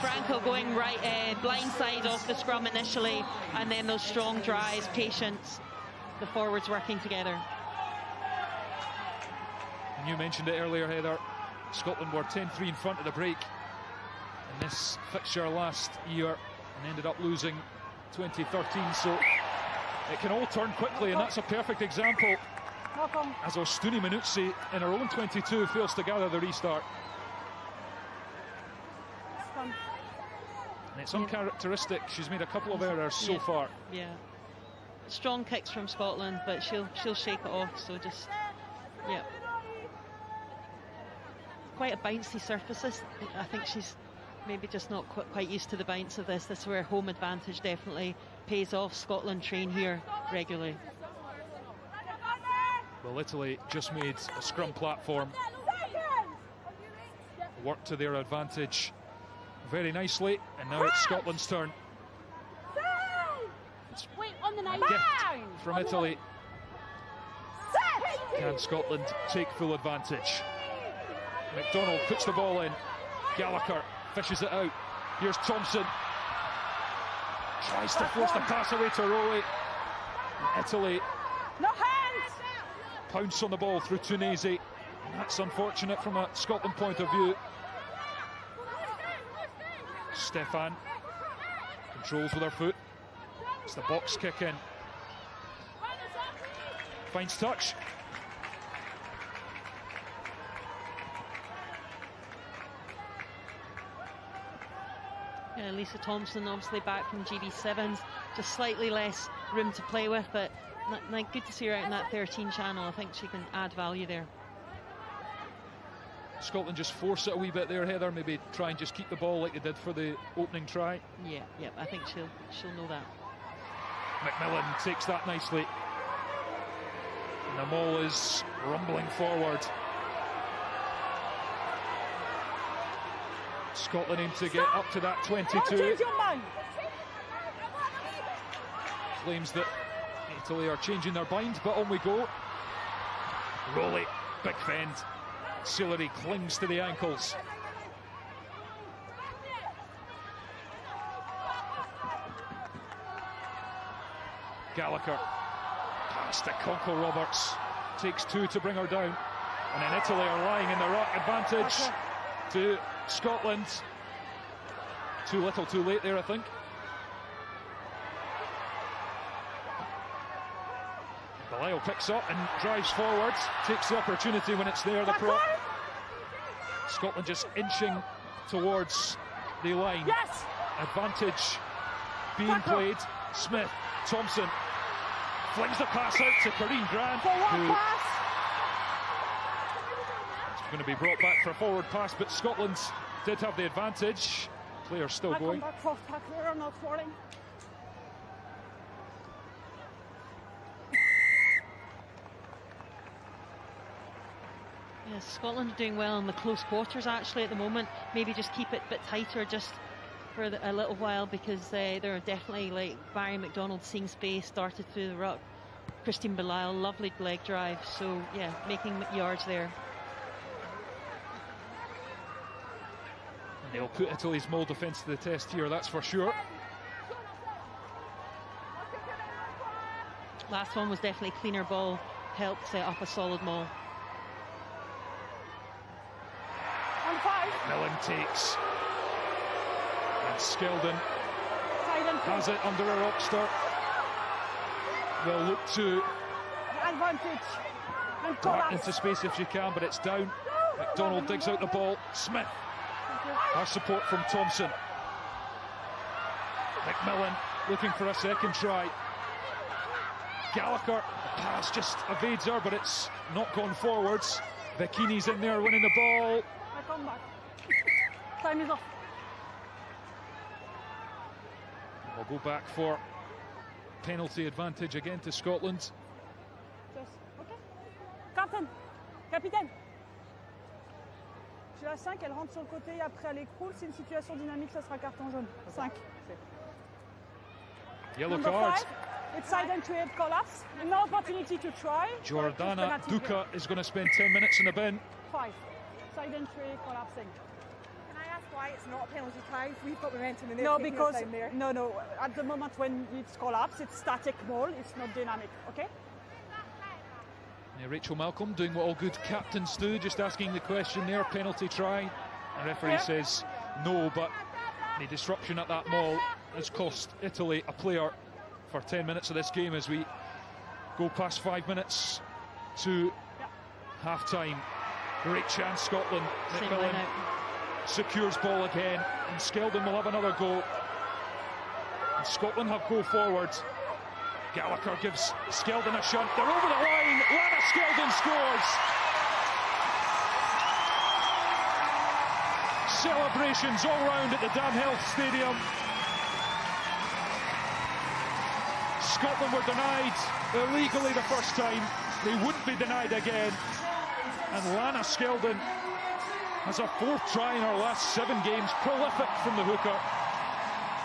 Franco going right, blindside off the scrum initially, and then those strong drives, patience, the forwards working together. And you mentioned it earlier, Heather. Scotland were 10-3 in front of the break in this fixture last year and ended up losing 2013, so it can all turn quickly, and that's a perfect example as Ostuni Minuzzi in her own 22 fails to gather the restart. And it's uncharacteristic. She's made a couple of errors so far. Yeah, strong kicks from Scotland, but she'll shake it off. So just, yeah, quite a bouncy surfaces. I think she's maybe just not quite used to the bounce of this. This is where home advantage definitely pays off. Scotland train here regularly. Well, Italy just made a scrum platform work to their advantage very nicely, and now it's Scotland's turn. It's a gift from Italy. Can Scotland take full advantage? McDonald puts the ball in. Gallagher fishes it out. Here's Thompson. Tries to force the pass away to Rowley. Italy pounce on the ball through Tunisi. That's unfortunate from a Scotland point of view. Stefan controls with her foot. It's the box kick in. Finds touch. Yeah, Lisa Thompson obviously back from GB Sevens, just slightly less room to play with, but good to see her out in that 13 channel. I think she can add value there. Scotland just force it a wee bit there, Heather? Maybe try and just keep the ball like they did for the opening try? Yeah, I think she'll know that. McMillan takes that nicely. And the maul is rumbling forward. Scotland aim to get up to that 22. Claims that Italy are changing their mind, but on we go. Rowley, big fend. Sillery clings to the ankles. Gallagher past to Conkle Roberts. Takes 2 to bring her down. And then Italy are lying in the ruck. Advantage to Scotland. Too little, too late there, I think. Belisle picks up and drives forward. Takes the opportunity when it's there, the prop. Scotland just inching towards the line. Yes! Advantage being played. Smith, Thompson flings the pass out to Corinne Grant, who is going to be brought back for a forward pass, but Scotland did have the advantage. Players still going. Back for tackler, not falling. Yeah, Scotland are doing well in the close quarters actually at the moment. Maybe just keep it a bit tighter just for a little while, because they're definitely, like Barry McDonald, seeing space, started through the ruck. Christine Belisle, lovely leg drive, so yeah, making yards there. And they'll put Italy's maul defence to the test here, that's for sure. Last one was definitely cleaner ball, helped set up a solid maul. Millen takes, and Skeldon has it under a rockster. They'll look to dart into space if she can, but it's down. McDonald digs out the ball. Smith has support from Thompson. McMillan looking for a second try. Gallagher, the pass just evades her, but it's not gone forwards. Bikini's in there winning the ball. Come back. Time is off. We'll go back for penalty advantage again to Scotland. Just, okay. Captain, capitaine. J'ai la 5, elle rentre sur le côté, après elle écroule. C'est une situation dynamique, ça sera carton jaune. 5. Yellow Number card. 5, it's side entry at collapse. No opportunity to try. Jordana Duca is going to spend 10 minutes in the bin. 5. Side entry collapsing. Can I ask why it's not a penalty try? We've got momentum in there. No, because no. At the moment when it's collapsed, it's static ball. It's not dynamic. Okay. Yeah, Rachel Malcolm doing what all good captains do, just asking the question there. Penalty try. The referee says no, but the disruption at that maul has cost Italy a player for 10 minutes of this game as we go past 5 minutes to half-time. Great chance, Scotland. McMillan secures ball again, and Skeldon will have another go. And Scotland have go forward. Gallagher gives Skeldon a shunt. They're over the line. Lana Skeldon scores. Celebrations all round at the Dan Health Stadium. Scotland were denied illegally the first time. They wouldn't be denied again. And Lana Skeldon has a 4th try in her last 7 games. Prolific from the hooker.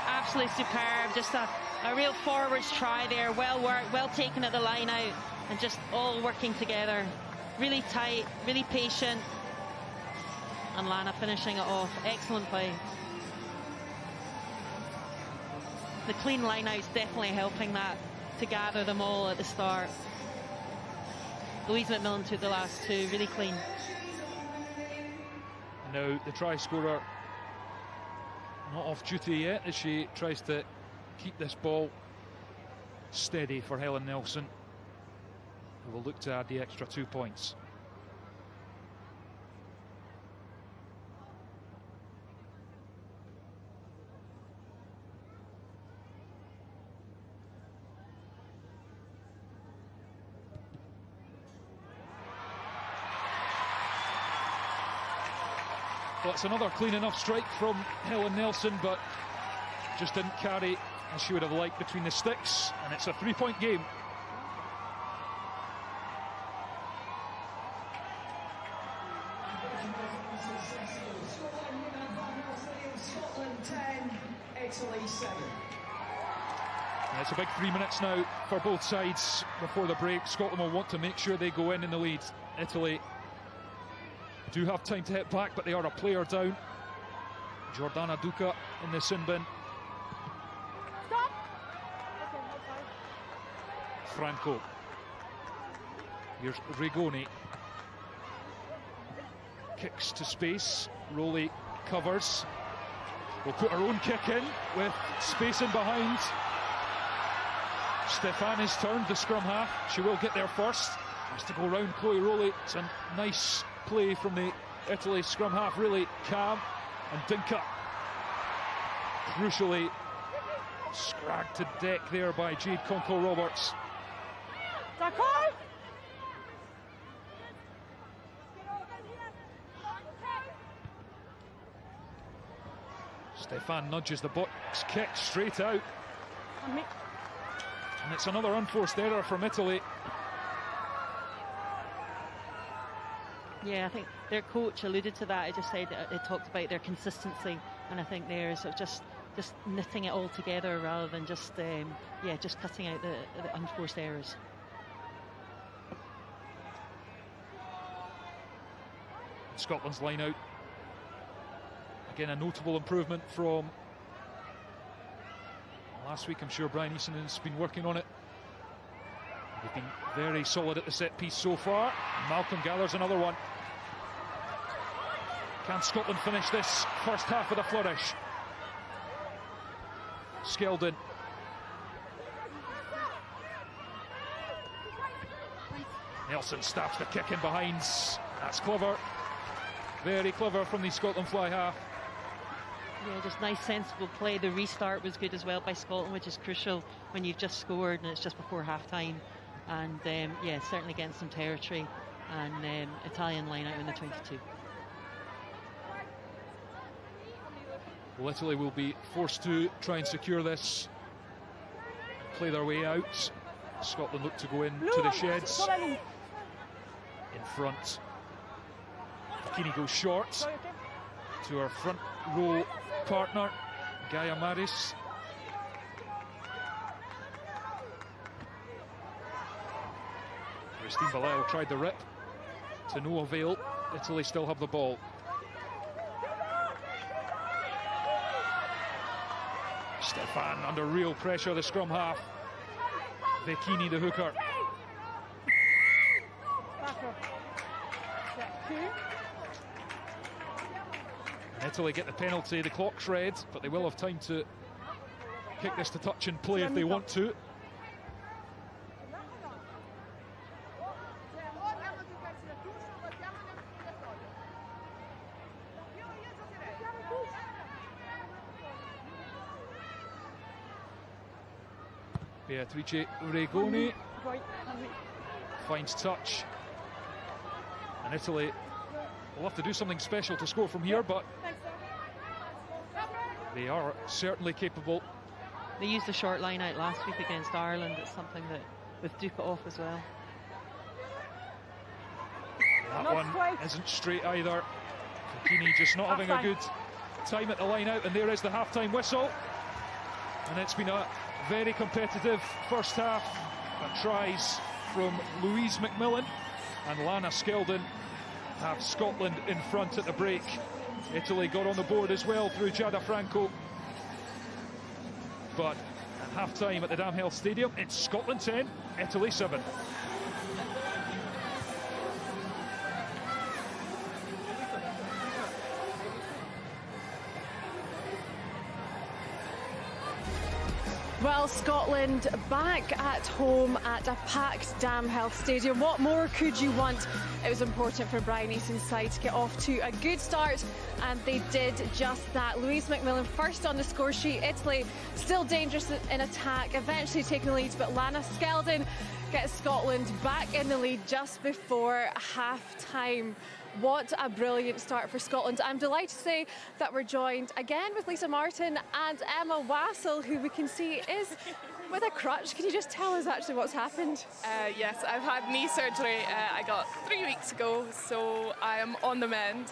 Absolutely superb. Just a real forwards try there. Well worked, well taken at the line out, and just all working together. Really tight, really patient. And Lana finishing it off. Excellent play. The clean line out's definitely helping that, to gather them all at the start. Louise McMillan took the last 2, really clean. Now the try scorer not off duty yet as she tries to keep this ball steady for Helen Nelson, who will look to add the extra 2 points. Well, it's another clean enough strike from Helen Nelson, but just didn't carry as she would have liked between the sticks, and it's a 3-point game. Scotland 10, Italy 7. And it's a big 3 minutes now for both sides before the break. Scotland will want to make sure they go in the lead. Italy do have time to hit back, but they are a player down. Jordana Duca in the sin bin. Stop! Franco. Here's Rigoni. Kicks to space. Rowley covers. Will put her own kick in with space in behind. Stefan is turned, the scrum half. She will get there first. Has to go round Chloe Rowley. It's a nice play from the Italy scrum half, really calm. And Dinka, crucially, scragged to deck there by Jade Konko-Roberts. Stefan nudges the box kick straight out. And it's another unforced error from Italy. Yeah, I think their coach alluded to that. He just said that they talked about their consistency, and I think they're sort of just knitting it all together rather than just just cutting out the unforced errors. Scotland's line out. Again, a notable improvement from last week. I'm sure Brian Easton has been working on it. They've been very solid at the set piece so far. Malcolm gathers another one. Can Scotland finish this first half with a flourish? Skeldon. Nelson stabs the kick in behind. That's clever. Very clever from the Scotland fly half. Yeah, just nice, sensible play. The restart was good as well by Scotland, which is crucial when you've just scored and it's just before half-time. And, yeah, certainly getting some territory. And Italian line out in the 22. Well, Italy will be forced to try and secure this, play their way out. Scotland look to go in to the sheds. In front. Bikini goes short to her front row partner, Gaia Maris. Christine Belial tried the rip, to no avail. Italy still have the ball. Stefan under real pressure, the scrum half. Bikini, the hooker. And Italy get the penalty, the clock's red, but they will have time to kick this to touch and play if they want to. Beatrice Rigoni finds touch, and Italy will have to do something special to score from here, but they are certainly capable. They used the short line out last week against Ireland. It's something that with Duca off as well. That one isn't straight either. Bikini just not having a good time at the line out, and there is the half-time whistle. And it's been a very competitive first half. Tries from Louise McMillan and Lana Skeldon have Scotland in front at the break. Italy got on the board as well through Giada Franco. But at half-time at the Damhealth Stadium, it's Scotland 10, Italy 7. Well, Scotland back at home at a packed Damhealth Stadium. What more could you want? It was important for Brian Easton's side to get off to a good start, and they did just that. Louise McMillan first on the score sheet. Italy still dangerous in attack, eventually taking the lead, but Lana Skeldon gets Scotland back in the lead just before half-time. What a brilliant start for Scotland. I'm delighted to say that we're joined again with Lisa Martin and Emma Wassell, who we can see is with a crutch. Can you just tell us actually what's happened? Yes, I've had knee surgery. I got 3 weeks ago, so I am on the mend.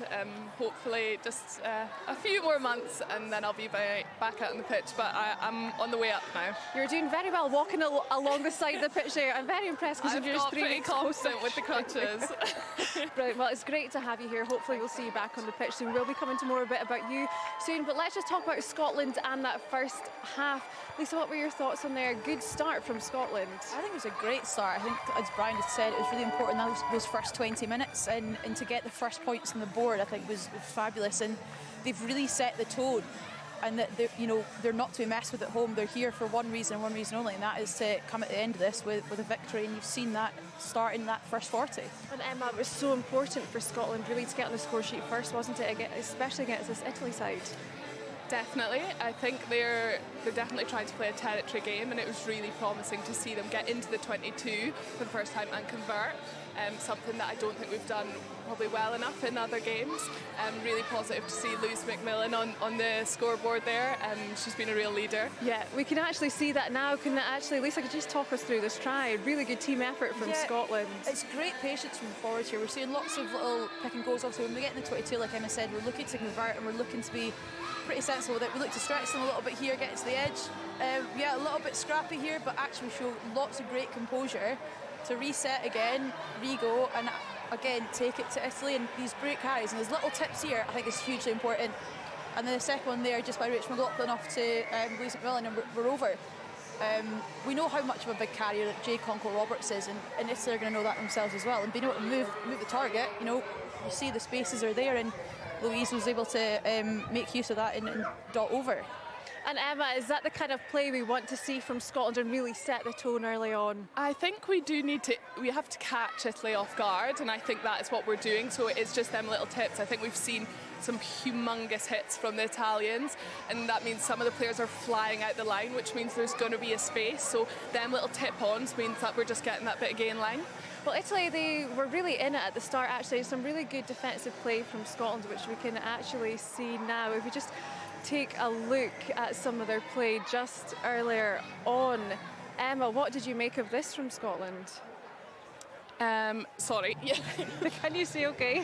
Hopefully just a few more months and then I'll be back out on the pitch, but I'm on the way up now. You're doing very well walking along the side of the pitch there. I'm very impressed because you're just 3 pretty weeks confident with the crutches. Brilliant. Well, it's great to have you here. Hopefully we'll see you back on the pitch soon. We'll be coming to more a bit about you soon, but let's just talk about Scotland and that first half. Lisa, what were your thoughts on their good start from Scotland? I think it was a great start. I think, as Brian has said, it was really important those first 20 minutes and to get the first points on the board, I think was fabulous. And they've really set the tone, and that they're not to be messed with at home. They're here for one reason and one reason only, and that is to come at the end of this with a victory. And you've seen that start in that first 40. And Emma, it was so important for Scotland really to get on the score sheet first, wasn't it? Especially against this Italy side. Definitely. I think they're definitely trying to play a territory game, and it was really promising to see them get into the 22 for the first time and convert. Something that I don't think we've done probably well enough in other games. Really positive to see Louise McMillan on the scoreboard there. She's been a real leader. Yeah, we can actually see that now. Lisa, could you just talk us through this try? Really good team effort from Scotland. It's great patience from the forwards here. We're seeing lots of little pick and goals. Obviously, when we get in the 22, like Emma said, we're looking to convert and we're looking to be pretty sensible with it. We look to stretch them a little bit here, get to the edge. A little bit scrappy here, but actually show lots of great composure to reset again, re-go, and again take it to Italy. And these break carries and these little tips here I think is hugely important. And then the second one there just by Rach McLaughlin off to Louise McMillan, and we're over. We know how much of a big carrier that Jay Conkle-Roberts is, and Italy are going to know that themselves as well, and being able to move the target. You see the spaces are there, and Louise was able to make use of that and dot over. And Emma, is that the kind of play we want to see from Scotland and really set the tone early on? I think we have to catch Italy off guard, and I think that is what we're doing. So it's just them little tips. I think we've seen some humongous hits from the Italians, and that means some of the players are flying out the line, which means there's going to be a space. So them little tip-ons means that we're just getting that bit of gain line. Well, Italy, they were really in it at the start, actually. Some really good defensive play from Scotland, which we can actually see now. If we just take a look at some of their play just earlier on. Emma, what did you make of this from Scotland? Sorry. Can you see okay?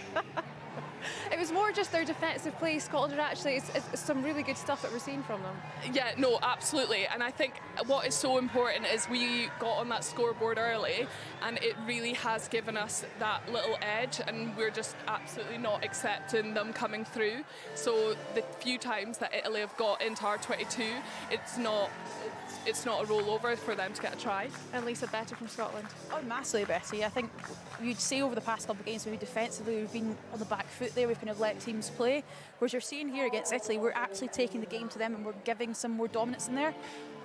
It was more just their defensive play. Scotland are actually, it's some really good stuff that we're seeing from them. Yeah, no, absolutely. And I think what is so important is we got on that scoreboard early, and it really has given us that little edge, and we're just absolutely not accepting them coming through. So the few times that Italy have got into our 22, it's not a rollover for them to get a try. And Lisa, better from Scotland? Oh, massively better. I think you'd say over the past couple of games, maybe defensively we've been on the back foot there. We've kind of let teams play. Whereas you're seeing here against Italy, we're actually taking the game to them and we're giving some more dominance in there.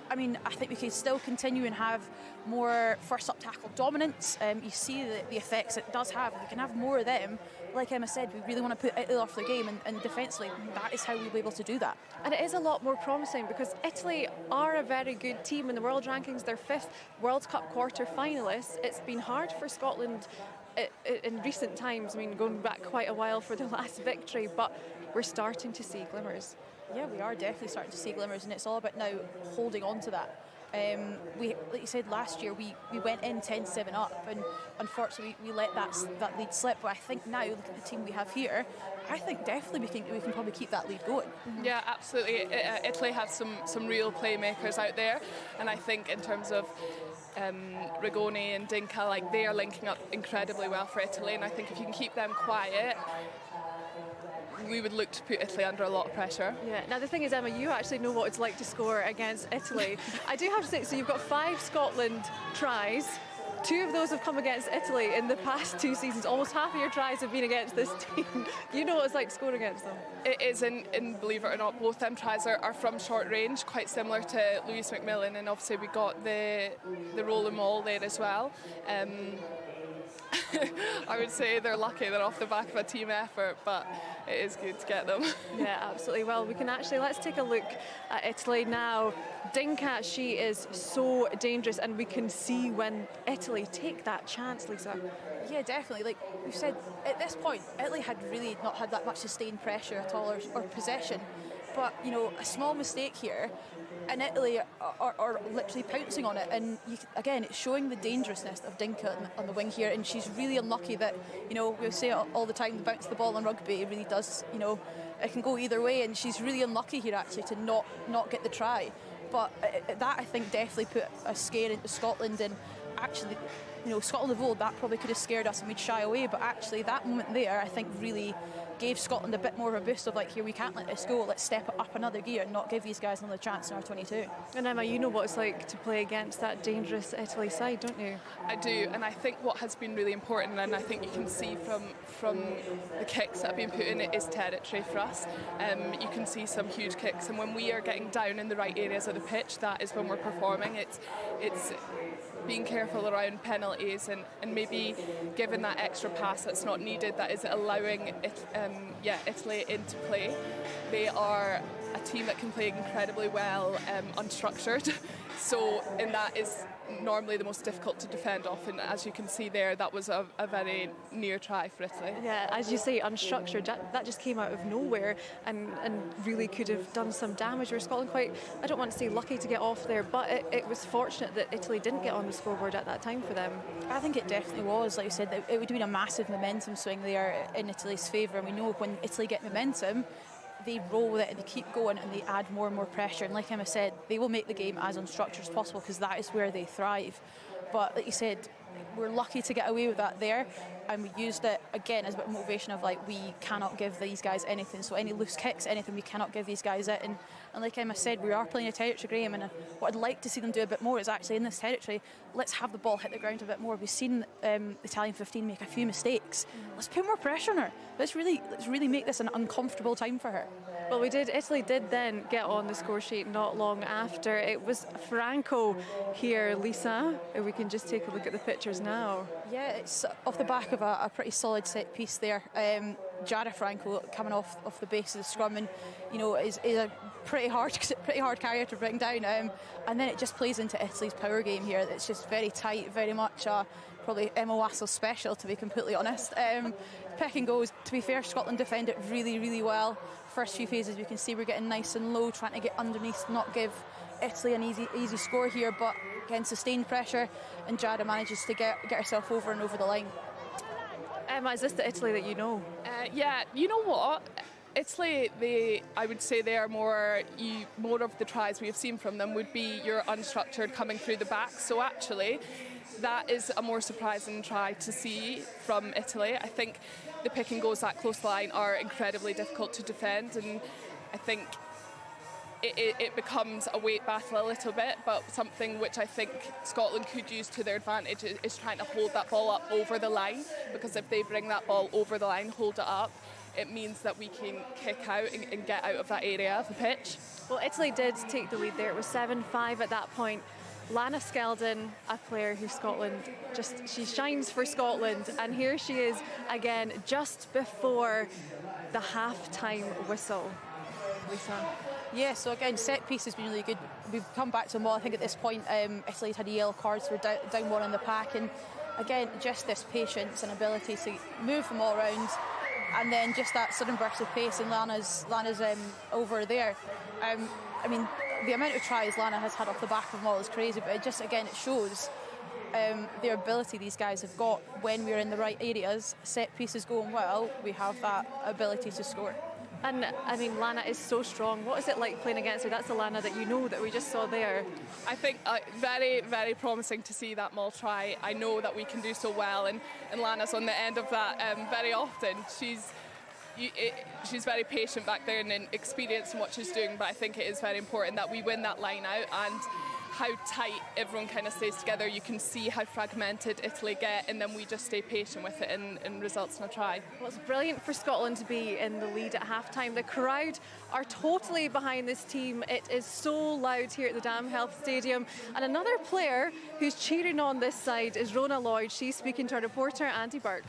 I mean, I think we can still continue and have more first up tackle dominance. You see the effects it does have. If we can have more of them, like Emma said, we really want to put Italy off their game, and defensively, that is how we'll be able to do that. And it is a lot more promising because Italy are a very good team in the world rankings. They're 5th World Cup quarter finalists. It's been hard for Scotland in recent times, I mean, going back quite a while for the last victory, but we're starting to see glimmers. Yeah, we are definitely starting to see glimmers, and it's all about now holding on to that. Like you said, last year we went in 10-7 up, and unfortunately we let that lead slip. But I think now, looking at the team we have here, I think definitely we can probably keep that lead going. Yeah, absolutely. Italy have some real playmakers out there, and I think in terms of Rigoni and Dinka, like, they are linking up incredibly well for Italy, and I think if you can keep them quiet, we would look to put Italy under a lot of pressure. Yeah, now the thing is, Emma, you actually know what it's like to score against Italy. I do have to say, so you've got 5 Scotland tries. 2 of those have come against Italy in the past 2 seasons. Almost half of your tries have been against this team. You know what it's like to score against them. It is, and believe it or not, both them tries are from short range, quite similar to Louise McMillan, and obviously we got the roll maul there as well. I would say they're lucky they're off the back of a team effort, but it is good to get them. Yeah, absolutely. Well, let's take a look at Italy now. Dinka, she is so dangerous, and we can see when Italy take that chance, Lisa. Yeah, definitely. Like we've said, at this point, Italy had really not had that much sustained pressure at all, or possession. But, you know, a small mistake here, and Italy are literally pouncing on it. And again, it's showing the dangerousness of Dinka on the wing here. And she's really unlucky that, you know, we say it all the time, the bounce of the ball in rugby, it really does, you know, it can go either way. And she's really unlucky here, actually, to not get the try. But that, I think, definitely put a scare into Scotland. And actually, you know, Scotland of old, that probably could have scared us and we'd shy away. But actually, that moment there, I think, really gave Scotland a bit more of a boost of like, here, we can't let this go. Let's step it up another gear and not give these guys another chance in our 22. And Emma, you know what it's like to play against that dangerous Italy side, don't you? I do, and I think what has been really important, and I think you can see from the kicks that have been put in, it is territory for us. You can see some huge kicks, and when we are getting down in the right areas of the pitch, that is when we're performing. It's being careful around penalties and maybe giving that extra pass that's not needed, that is allowing Italy into play. They are a team that can play incredibly well unstructured, and that is normally the most difficult to defend off, and as you can see there, that was a very near try for Italy. Yeah, as you say, unstructured, that just came out of nowhere and really could have done some damage. Or Scotland quite, I don't want to say lucky to get off there, but it was fortunate that Italy didn't get on the scoreboard at that time for them. I think it definitely was. Like you said, it would have been a massive momentum swing there in Italy's favour, and we know when Italy get momentum, they roll with it and they keep going and they add more and more pressure. And like Emma said, they will make the game as unstructured as possible because that is where they thrive. But like you said, we're lucky to get away with that there, and we used it again as a bit of motivation of like, we cannot give these guys anything. So any loose kicks, anything, we cannot give these guys it. And like Emma said, we are playing a territory game, and what I'd like to see them do a bit more is actually in this territory, let's have the ball hit the ground a bit more. We've seen Italian 15 make a few mistakes. Let's put more pressure on her. Let's really make this an uncomfortable time for her. Well, Italy did then get on the score sheet not long after. It was Franco here, Lisa. If we can just take a look at the pictures now. Yeah, it's off the back of a pretty solid set piece there. Jara Franco coming off the base of the scrum, and you know is a pretty hard carrier to bring down. And then it just plays into Italy's power game here. It's just very tight, very much probably Emma Wassell special, to be completely honest. Pick and goes. To be fair, Scotland defend it really, really well. First few phases, we can see we're getting nice and low, trying to get underneath, not give Italy an easy score here. But again, sustained pressure, and Jada manages to get herself over and over the line. Emma, is this the Italy that you know? Yeah, you know what? Italy, I would say they are more of the tries we have seen from them would be your unstructured coming through the back. So actually, that is a more surprising try to see from Italy. I think the pick and goes that close line are incredibly difficult to defend, and I think it becomes a weight battle a little bit, but something which I think Scotland could use to their advantage is trying to hold that ball up over the line, because if they bring that ball over the line, hold it up, it means that we can kick out and get out of that area of the pitch. Well, Italy did take the lead there. It was 7-5 at that point. Lana Skeldon, a player who Scotland she shines for Scotland, and here she is again just before the half-time whistle. Lisa. Yeah, so again, set piece has been really good. We've come back to them all. I think at this point, Italy's had a yellow card, so we're down one in the pack, and again, just this patience and ability to move them all around, and then just that sudden burst of pace, and Lana's over there. I mean, the amount of tries Lana has had off the back of them all is crazy, but it shows the ability these guys have got when we're in the right areas. Set pieces going well, we have that ability to score. And I mean, Lana is so strong. What is it like playing against her? That's the Lana that you know that we just saw there. I think very, very promising to see that maul try. I know that we can do so well, and Lana's on the end of that very often. She's very patient back there and experienced in what she's doing, but I think it is very important that we win that line out and how tight everyone kind of stays together. You can see how fragmented Italy get, and then we just stay patient with it and results in a try. Well, it's brilliant for Scotland to be in the lead at half-time. The crowd are totally behind this team. It is so loud here at the Dam Health Stadium. And another player who's cheering on this side is Rona Lloyd. She's speaking to our reporter, Andy Burke.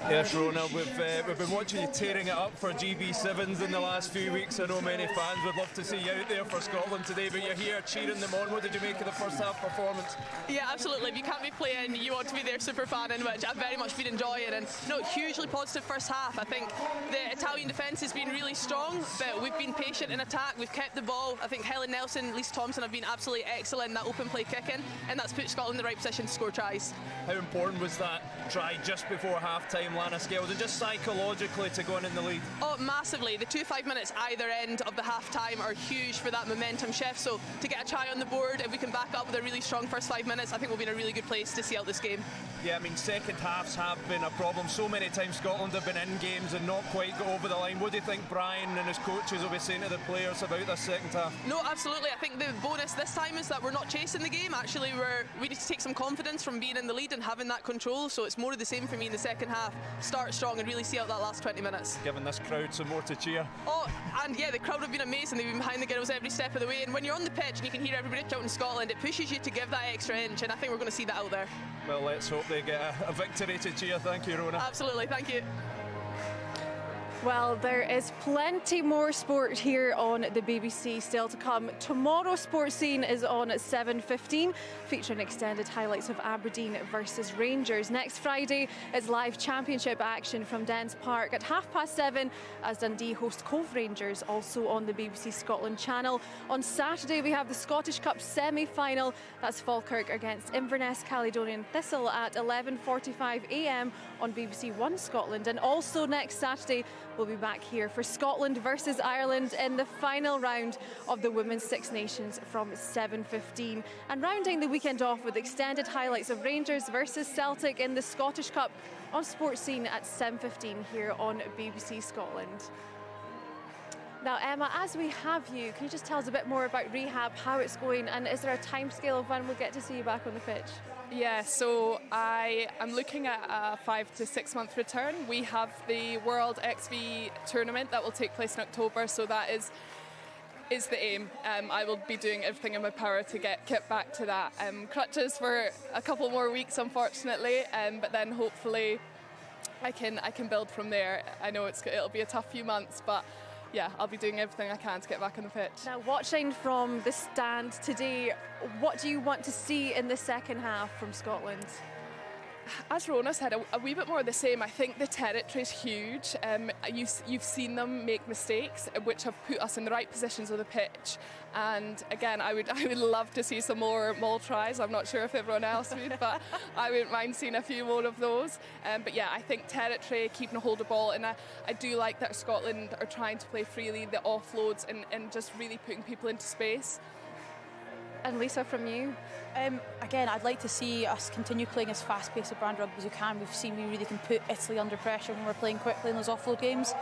Yes, Rona, we've been watching you tearing it up for GB7s in the last few weeks. I know many fans would love to see you out there for Scotland today, but you're here cheering them on. What did you make of the first half performance? Yeah, absolutely. If you can't be playing, you want to be there super fanning, which I've very much been enjoying. And no, hugely positive first half. I think the Italian defence has been really strong, but we've been patient in attack. We've kept the ball. I think Helen Nelson, Lisa Thompson have been absolutely excellent in that open play kicking, and that's put Scotland in the right position to score tries. How important was that try just before half-time, Lana Scales, and just psychologically to go in the lead? Oh, massively. The 2 5 minutes either end of the half-time are huge for that momentum shift. So to get a try on the board, if we can back up with a really strong first 5 minutes, I think we'll be in a really good place to see out this game. Yeah, I mean, second halves have been a problem. So many times Scotland have been in games and not quite got over the line. What do you think Brian and his coaches will be saying to the players about this second half? No, absolutely. I think the bonus this time is that we're not chasing the game. Actually, we need to take some confidence from being in the lead and having that control. So it's more of the same for me in the second half. Start strong and really see out that last 20 minutes. Giving this crowd some more to cheer. Oh, and yeah, the crowd have been amazing. They've been behind the girls every step of the way. And when you're on the pitch and you can hear everybody shouting Scotland, it pushes you to give that extra inch. And I think we're going to see that out there. Well, let's hope they get a victory to cheer. Thank you, Rona. Absolutely, thank you. Well, there is plenty more sport here on the BBC still to come. Tomorrow's sports scene is on at 7:15, featuring extended highlights of Aberdeen versus Rangers. Next Friday is live championship action from Dens Park at 7:30 as Dundee host Cove Rangers, also on the BBC Scotland channel. On Saturday we have the Scottish Cup semi-final. That's Falkirk against Inverness Caledonian Thistle at 11:45 a.m. on BBC One Scotland. And also next Saturday we'll be back here for Scotland versus Ireland in the final round of the Women's Six Nations from 7:15. And rounding the weekend off with extended highlights of Rangers versus Celtic in the Scottish Cup on Sports Scene at 7:15 here on BBC Scotland. Now, Emma, as we have you, can you just tell us a bit more about rehab, how it's going, and is there a timescale of when we'll get to see you back on the pitch? Yeah, so I am looking at a 5 to 6 month return. We have the World XV tournament that will take place in October, so that is the aim. I will be doing everything in my power to get back to that. Crutches for a couple more weeks, unfortunately, but then hopefully I can build from there. I know it'll be a tough few months, but yeah, I'll be doing everything I can to get back on the pitch. Now, watching from the stand today, what do you want to see in the second half from Scotland? As Rona said, a wee bit more of the same. I think the territory is huge. You've seen them make mistakes, which have put us in the right positions of the pitch. And again, I would love to see some more maul tries. I'm not sure if everyone else would, but I wouldn't mind seeing a few more of those. But yeah, I think territory, keeping a hold of ball, and I do like that Scotland are trying to play freely, the offloads, and just really putting people into space. And Lisa, from you? Again, I'd like to see us continue playing as fast-paced a brand rugby as we can. We've seen we really can put Italy under pressure when we're playing quickly in those offload games.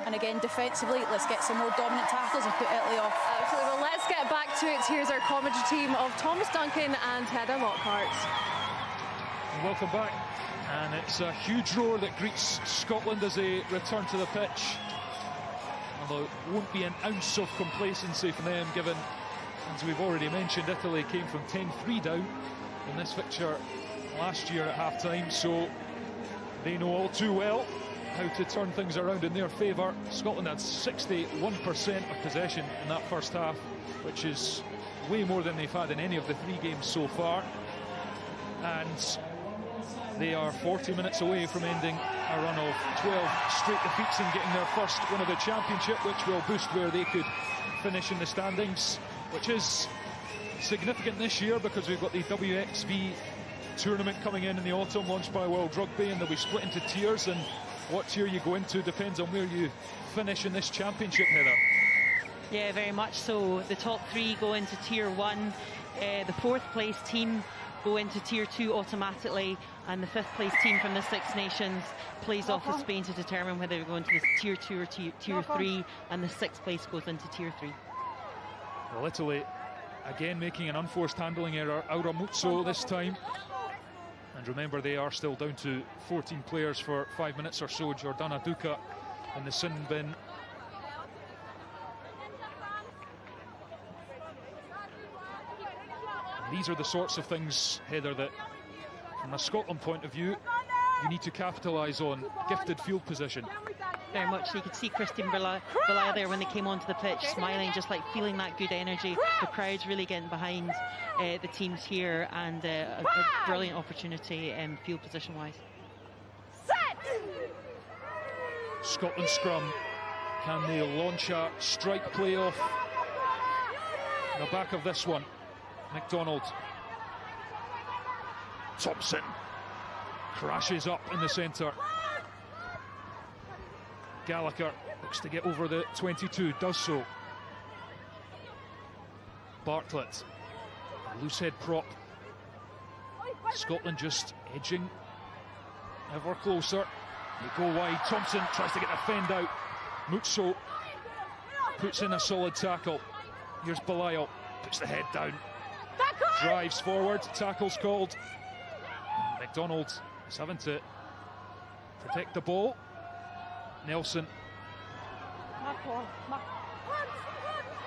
And again, defensively, let's get some more dominant tackles and put Italy off. Absolutely. Well, let's get back to it. Here's our commentary team of Thomas Duncan and Heather Lockhart. Welcome back. And it's a huge roar that greets Scotland as they return to the pitch. Although it won't be an ounce of complacency from them, given, as we've already mentioned, Italy came from 10-3 down in this fixture last year at half-time, so they know all too well how to turn things around in their favour. Scotland had 61% of possession in that first half, which is way more than they've had in any of the 3 games so far. And they are 40 minutes away from ending a run of 12 straight defeats and getting their first win of the championship, which will boost where they could finish in the standings, which is significant this year because we've got the WXV tournament coming in the autumn, launched by World Rugby, and they'll be split into tiers, and what tier you go into depends on where you finish in this championship, Heather. Yeah, very much so. The top 3 go into tier 1, the 4th place team go into tier 2 automatically, and the 5th place team from the Six Nations plays off with Spain to determine whether they go into tier 2 or tier 3, and the 6th place goes into tier 3. Well, Italy again making an unforced handling error. Aura Mutso this time. And remember, they are still down to 14 players for 5 minutes or so. Jordana Duca in the sin bin. And these are the sorts of things, Heather, that from a Scotland point of view, you need to capitalise on. Gifted field position. Very much. So you could see Christine Belaya there when they came onto the pitch, smiling, just like feeling that good energy. The crowd's really getting behind the teams here, and a brilliant opportunity field position-wise. Scotland scrum. Can they launch a strike play off the back of this one? McDonald. Thompson crashes up in the centre. Gallagher looks to get over the 22, does so. Bartlett, loose head prop. Scotland just edging ever closer. They go wide. Thompson tries to get the fend out. Mutso puts in a solid tackle. Here's Belisle, puts the head down. Drives forward, tackle's called. McDonald is having to protect the ball. Nelson.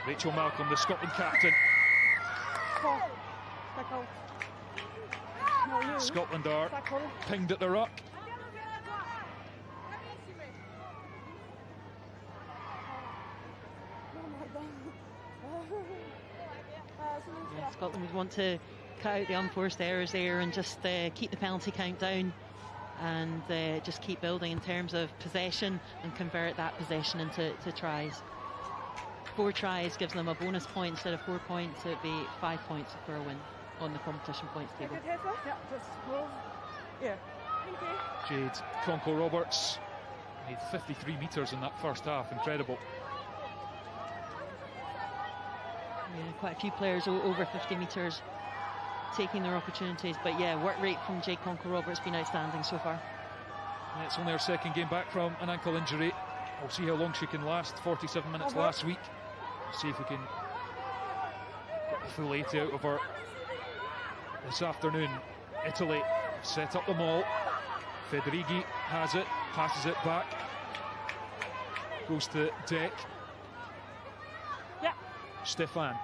Rachel Malcolm, the Scotland captain. Scotland are pinged at the ruck. Yeah, Scotland would want to cut out the unforced errors there and just keep the penalty count down, and just keep building in terms of possession and convert that possession into tries. 4 tries gives them a bonus point instead of 4 points, so it'd be 5 points for a win on the competition points table. Jade Conkle-Roberts made 53 metres in that first half, incredible. Yeah, quite a few players over 50 metres taking their opportunities, but yeah, work rate from Jade Conkle-Roberts has been outstanding so far. Yeah, it's only her second game back from an ankle injury. We'll see how long she can last. 47 minutes last week. See if we can get the full 80 out of her this afternoon. Italy set up the maul. Federighi has it, passes it back, goes to Deck. Stefan.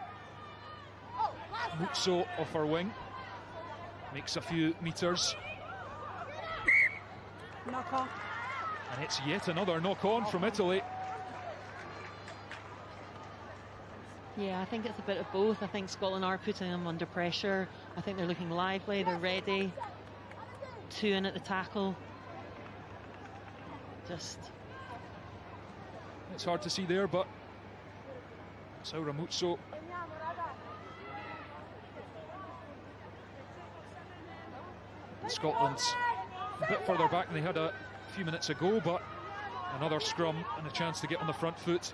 Mutso off her wing, makes a few metres. Knock on. And it's yet another knock on from Italy. Yeah, I think it's a bit of both. I think Scotland are putting them under pressure. I think they're looking lively, they're ready. 2 in at the tackle. Just... It's hard to see there, but Aura Mutso. Scotland's a bit further back than they had a few minutes ago, but another scrum and a chance to get on the front foot.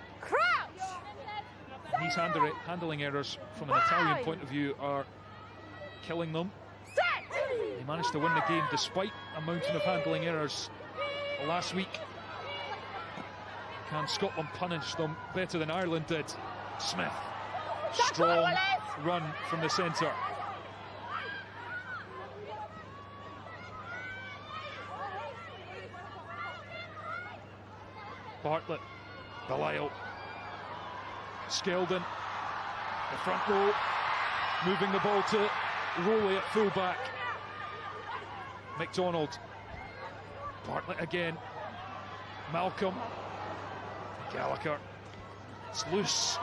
And these handling errors from an Italian point of view are killing them. They managed to win the game despite a mountain of handling errors last week. Can Scotland punish them better than Ireland did? Smith, strong run from the centre. Bartlett, Belisle, Skeldon, the front row, moving the ball to Rowley at full-back. McDonald, Bartlett again, Malcolm, Gallagher, it's loose.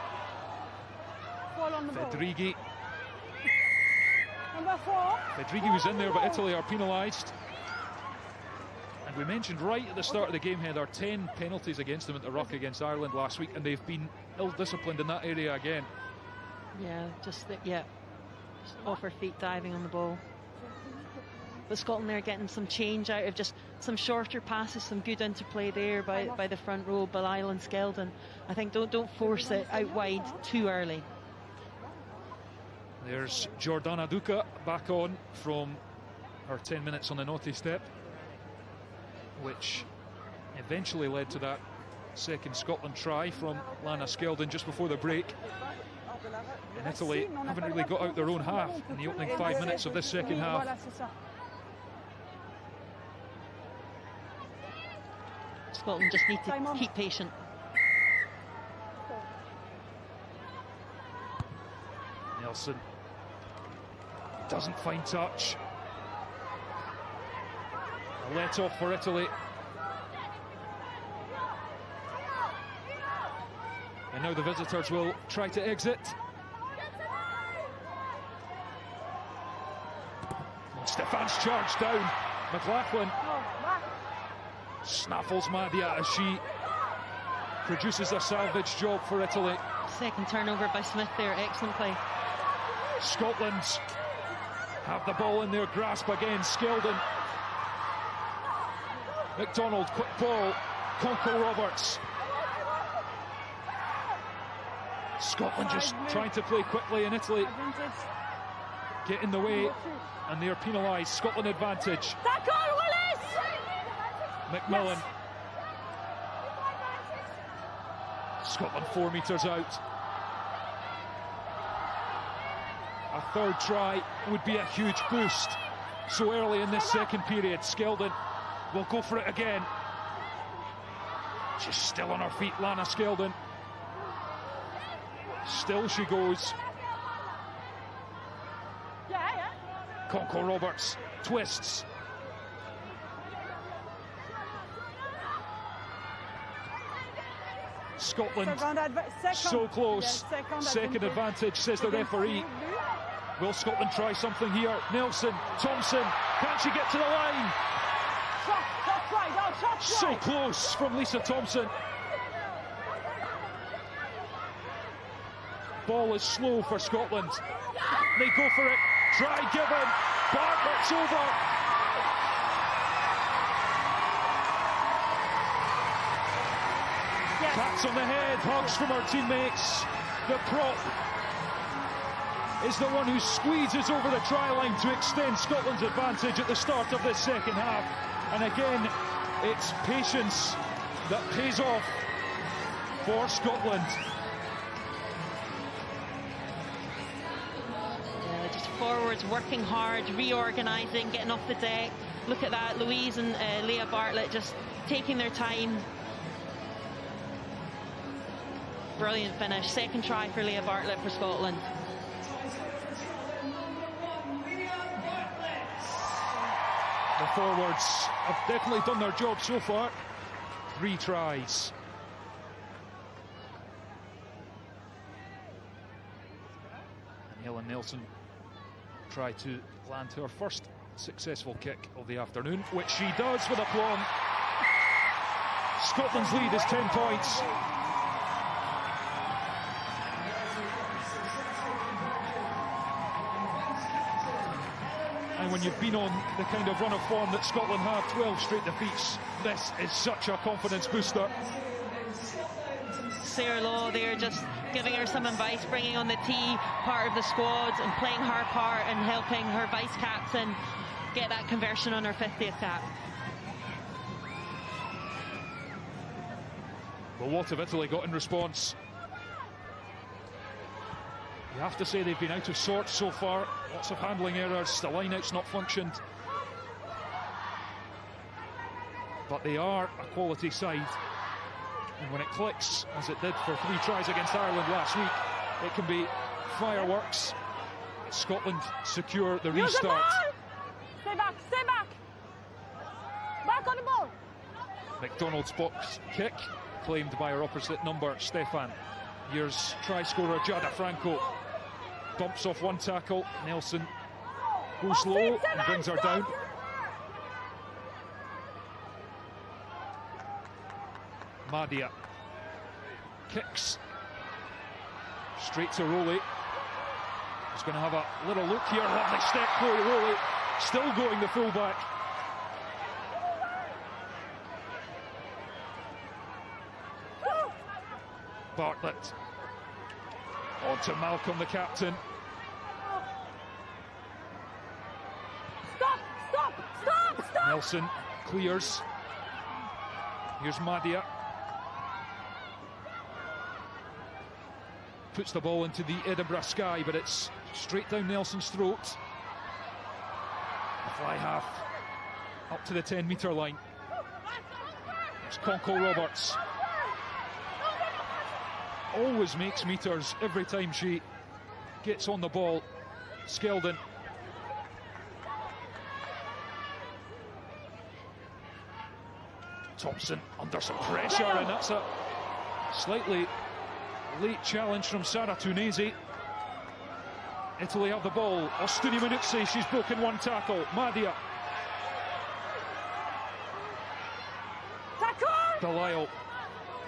Federighi. Federighi was in there, but Italy are penalised. And we mentioned right at the start of the game, Heather, 10 penalties against them at the ruck against Ireland last week, and they've been ill-disciplined in that area again. Yeah, just off her feet diving on the ball. But Scotland there getting some change out of just some shorter passes, some good interplay there by the front row, Belisle and Skeldon. I think don't force it out wide too early. There's Jordana Duca back on from her 10 minutes on the naughty step, which eventually led to that second Scotland try from Lana Skeldon just before the break. And Italy haven't really got out their own half in the opening 5 minutes of this second half. Scotland just need to keep patient. Nelson doesn't find touch. A let off for Italy. And now the visitors will try to exit. Stefan's charged down. McLaughlin snaffles Madia as she produces a salvage job for Italy. Second turnover by Smith there, excellent play. Scotland have the ball in their grasp again. Skeldon. McDonald, quick ball. Konko-Roberts. Scotland just trying to play quickly, and Italy get in the way, and they're penalised. Scotland advantage. McMillan. Scotland 4 metres out. A third try would be a huge boost so early in this second period. Skeldon will go for it again. She's still on her feet, Lana Skeldon. Still she goes. Konko-Roberts twists. Scotland so close. Second advantage, says the referee. Will Scotland try something here? Nelson, Thompson, can she get to the line? So close from Lisa Thompson. Ball is slow for Scotland. They go for it. Try given. Bartlett's over. Pats on the head, hugs from her teammates. The prop is the one who squeezes over the try line to extend Scotland's advantage at the start of this second half. And again, it's patience that pays off for Scotland. Just forwards working hard, reorganising, getting off the deck. Look at that, Louise and Leah Bartlett just taking their time. Brilliant finish. Second try for Leah Bartlett for Scotland. The forwards have definitely done their job so far. 3 tries. And Helen Nelson tried to land her first successful kick of the afternoon, which she does with aplomb. Scotland's lead is 10 points. And when you've been on the kind of run of form that Scotland have, 12 straight defeats, this is such a confidence booster. Sarah Law there just giving her some advice, bringing on the T part of the squad and playing her part and helping her vice-captain get that conversion on her 50th cap. Well, what have Italy got in response? You have to say they've been out of sorts so far. Lots of handling errors, the line-out's not functioned. But they are a quality side. And when it clicks, as it did for 3 tries against Ireland last week, it can be fireworks. Scotland secure the restart. Stay back, stay back! Back on the ball! McDonald's box kick, claimed by her opposite number, Stefan. Here's try scorer Jada Franco. Bumps off one tackle. Nelson goes low and brings her down. Madia kicks straight to Rowley. He's going to have a little look here. Lovely step, Chloe Rowley, still going the fullback. Bartlett on to Malcolm, the captain. Stop, stop, stop, stop! Nelson clears. Here's Madia. puts the ball into the Edinburgh sky, but it's straight down Nelson's throat. A fly half up to the 10-metre line. It's Konko Roberts. Always makes meters every time she gets on the ball. Skeldon. Thompson under some pressure, and that's a slightly late challenge from Sara Tunisi. Italy have the ball. Ostuni Minutsi, she's broken one tackle. Madia. Belisle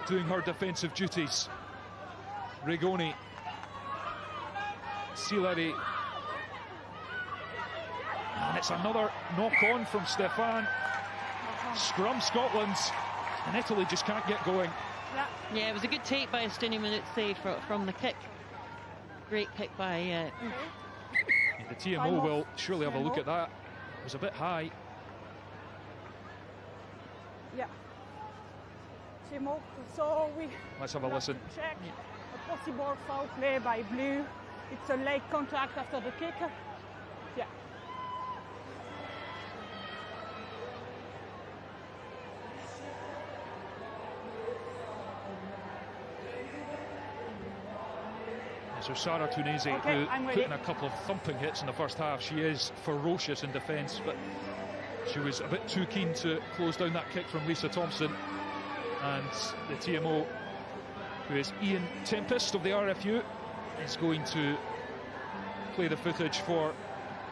doing her defensive duties. Rigoni. Sileri. And it's another knock-on from Stefan. Scrum Scotland, and Italy just can't get going. Yeah, it was a good take by Ostuni Minutsi from the kick. Great kick by... The TMO will surely have a look at that. It was a bit high. Yeah. TMO, so we... Let's have a listen. Check a possible foul play by Blue. It's a late contact after the kick. Yeah. So Sara Tunisi, who put in a couple of thumping hits in the first half. She is ferocious in defence, but she was a bit too keen to close down that kick from Lisa Thompson. And the TMO, who is Ian Tempest of the RFU, is going to play the footage for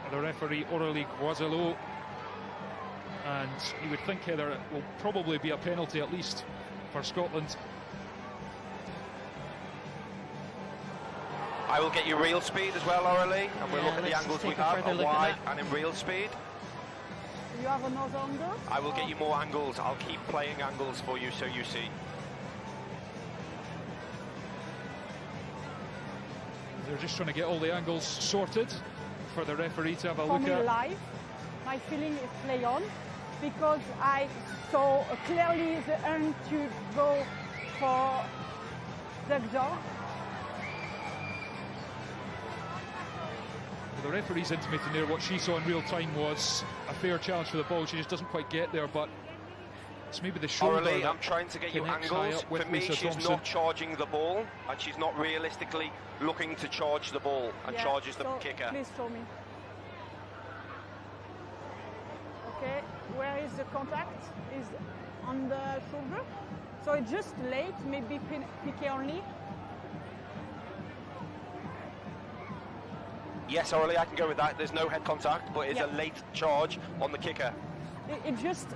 the referee Aurélie Guazelot. And you would think, Heather, it will probably be a penalty at least for Scotland. I will get you real speed as well, Aurélie, and we'll look at the angles we have at wide and in real speed. You have another angle? I will get you more angles. I'll keep playing angles for you so you see. They're just trying to get all the angles sorted for the referee to have a look at. For me live, my feeling is play on, because I saw clearly the hand to go for the jaw. The referee's intimating there what she saw in real time was a fair challenge for the ball. She just doesn't quite get there, but it's maybe the shoulder. Aurélie, I'm trying to get you angles. For me, she's not charging the ball, and she's not realistically looking to charge the ball, and charges the kicker. Please show me. Okay, where is the contact? Is on the shoulder. So it's just late, maybe piqué only. Yes, Aurélie, I can go with that. There's no head contact, but it's a late charge on the kicker. It's just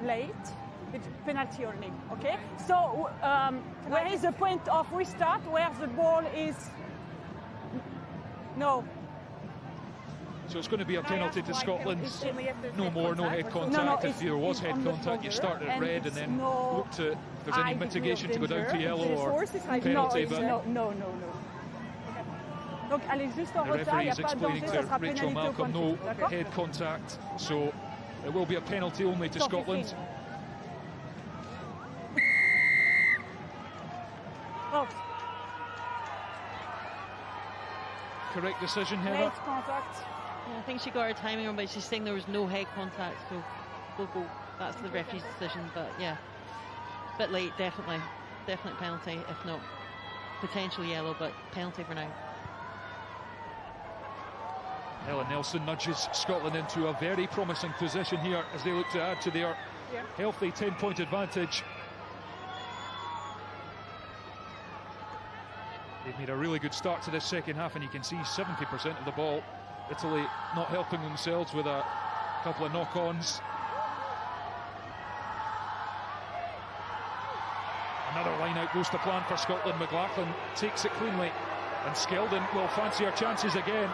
late. It's penalty only. Okay. So where is the point of restart? Where the ball is? No. So it's going to be a penalty to Scotland. No more, no head contact. If there was head contact, you start at red and then look to if there's any mitigation to go down to yellow or penalty. But no. Donc, elle est juste en retard, il n'y a pas de danger, ça sera Rachel Malcolm, no head contact, so it will be a penalty only to Scotland. Oh. Correct decision, Heather. Head contact. Yeah, I think she got her timing wrong, but she's saying there was no head contact, so we'll go. That's the referee's decision, but yeah, a bit late, definitely penalty, if not potential yellow, but penalty for now. Helen Nelson nudges Scotland into a very promising position here as they look to add to their healthy 10-point advantage. They've made a really good start to this second half, and you can see 70% of the ball. Italy not helping themselves with a couple of knock-ons. Another line out goes to plan for Scotland. McLaughlin takes it cleanly, and Skeldon will fancy her chances again.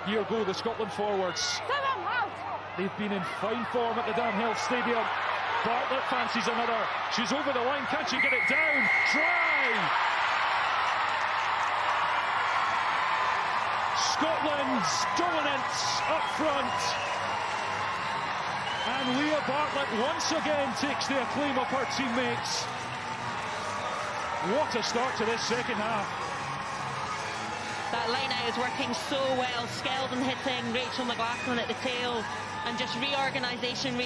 Here go the Scotland forwards. They've been in fine form at the Damhill Stadium. Bartlett fancies another. She's over the line. Can she get it down? Try! Scotland's dominance up front. And Leah Bartlett once again takes the acclaim of her teammates. What a start to this second half. That line out is working so well. Skeldon hitting Rachel McLaughlin at the tail, and just reorganisation.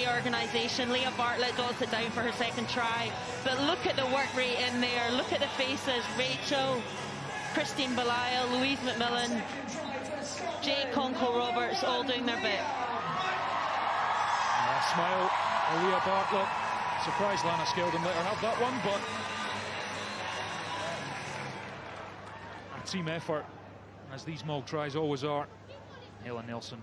Leah Bartlett dots it down for her second try. But look at the work rate in there. Look at the faces. Rachel, Christine Belisle, Louise McMillan, Jay Conkle-Roberts, all doing their bit. Smile, Leah Bartlett. Surprised Lana Skeldon let her have that one, but a team effort, as these Moog tries always are. Helen Nelson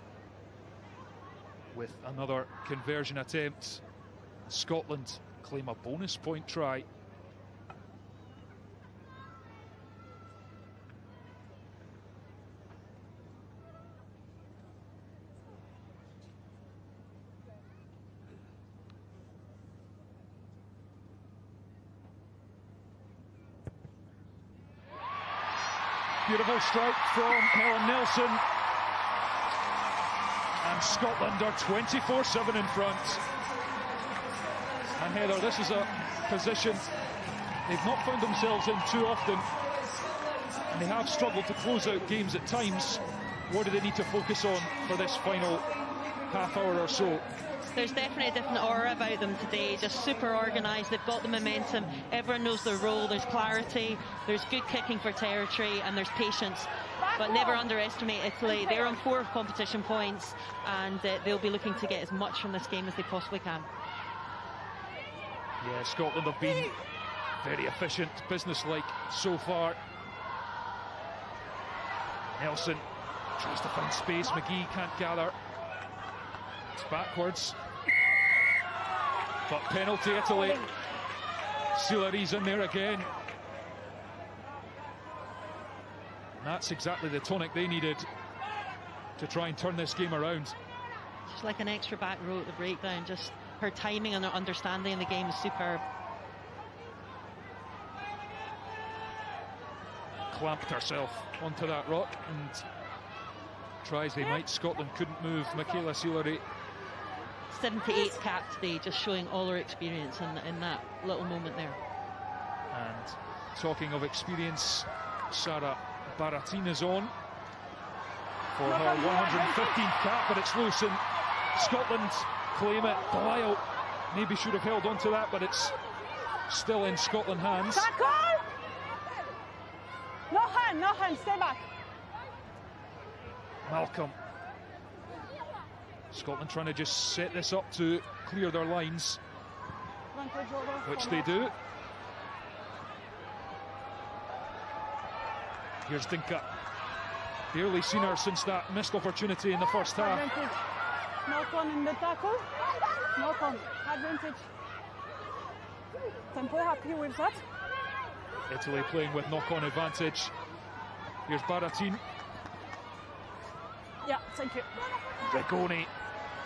with another conversion attempt. Scotland claim a bonus point try. Beautiful strike from Helen Nelson. And Scotland are 24-7 in front. And Heather, this is a position they've not found themselves in too often. And they have struggled to close out games at times. What do they need to focus on for this final half hour or so? There's definitely a different aura about them today, just super organised. They've got the momentum, everyone knows their role, there's clarity, there's good kicking for territory, and there's patience. But never underestimate Italy. They're on 4 competition points, and they'll be looking to get as much from this game as they possibly can. Yeah, Scotland have been very efficient, business-like so far. Nelson tries to find space, McGee can't gather. It's backwards. But penalty Italy. Silari's in there again. And that's exactly the tonic they needed to try and turn this game around. Just like an extra back row at the breakdown. Just her timing and her understanding of the game is superb. Clamped herself onto that rock and tries they might. Scotland couldn't move. Michaela Silari. 78 cap today, just showing all her experience in that little moment there. And talking of experience, Sarah Baratin is on for her 115th cap, but it's loose and Scotland claim it. Belisle maybe should have held on to that, but it's still in Scotland hands. No hand, stay back. Malcolm. Scotland trying to just set this up to clear their lines, which they do. Here's Dinka. Barely seen her since that missed opportunity in the first half. Advantage. Knock on in the tackle. Knock on. Advantage. Tempo happy with that. Italy playing with knock-on advantage. Here's Baratin. Yeah, thank you. Rigoni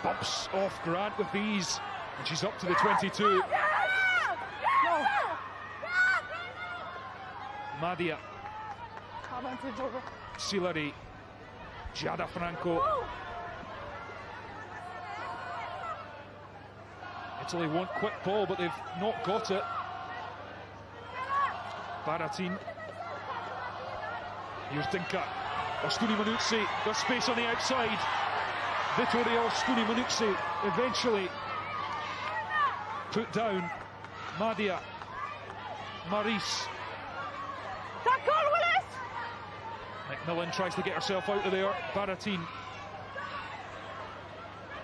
bumps off Grant with ease, and she's up to the 22. No. Madia. Advantage over. Silari. Giada Franco. Italy want quick ball, but they've not got it. Baratin. Here's Dinka. Ostuni Manuzzi, there's space on the outside. Vittorio Ostuni Manuzzi eventually put down. Madia. Maris. McMillan tries to get herself out of there. Baratin.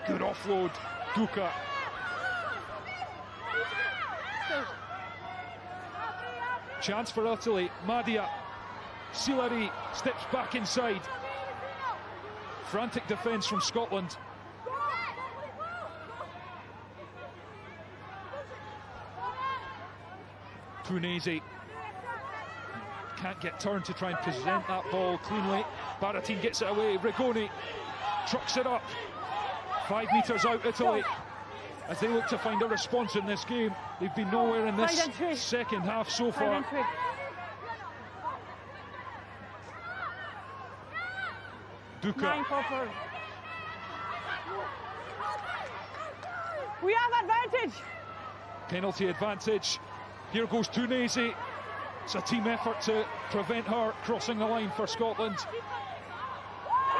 Good offload. Duca. Chance for Italy. Madia. Silari steps back inside. Frantic defence from Scotland. Punese can't get turned to try and present that ball cleanly. Baratin gets it away. Rigoni trucks it up. 5 metres out, Italy, as they look to find a response in this game. They've been nowhere in this second half so far. Duca. We have advantage. Penalty advantage. Here goes Tunisi. It's a team effort to prevent her crossing the line for Scotland.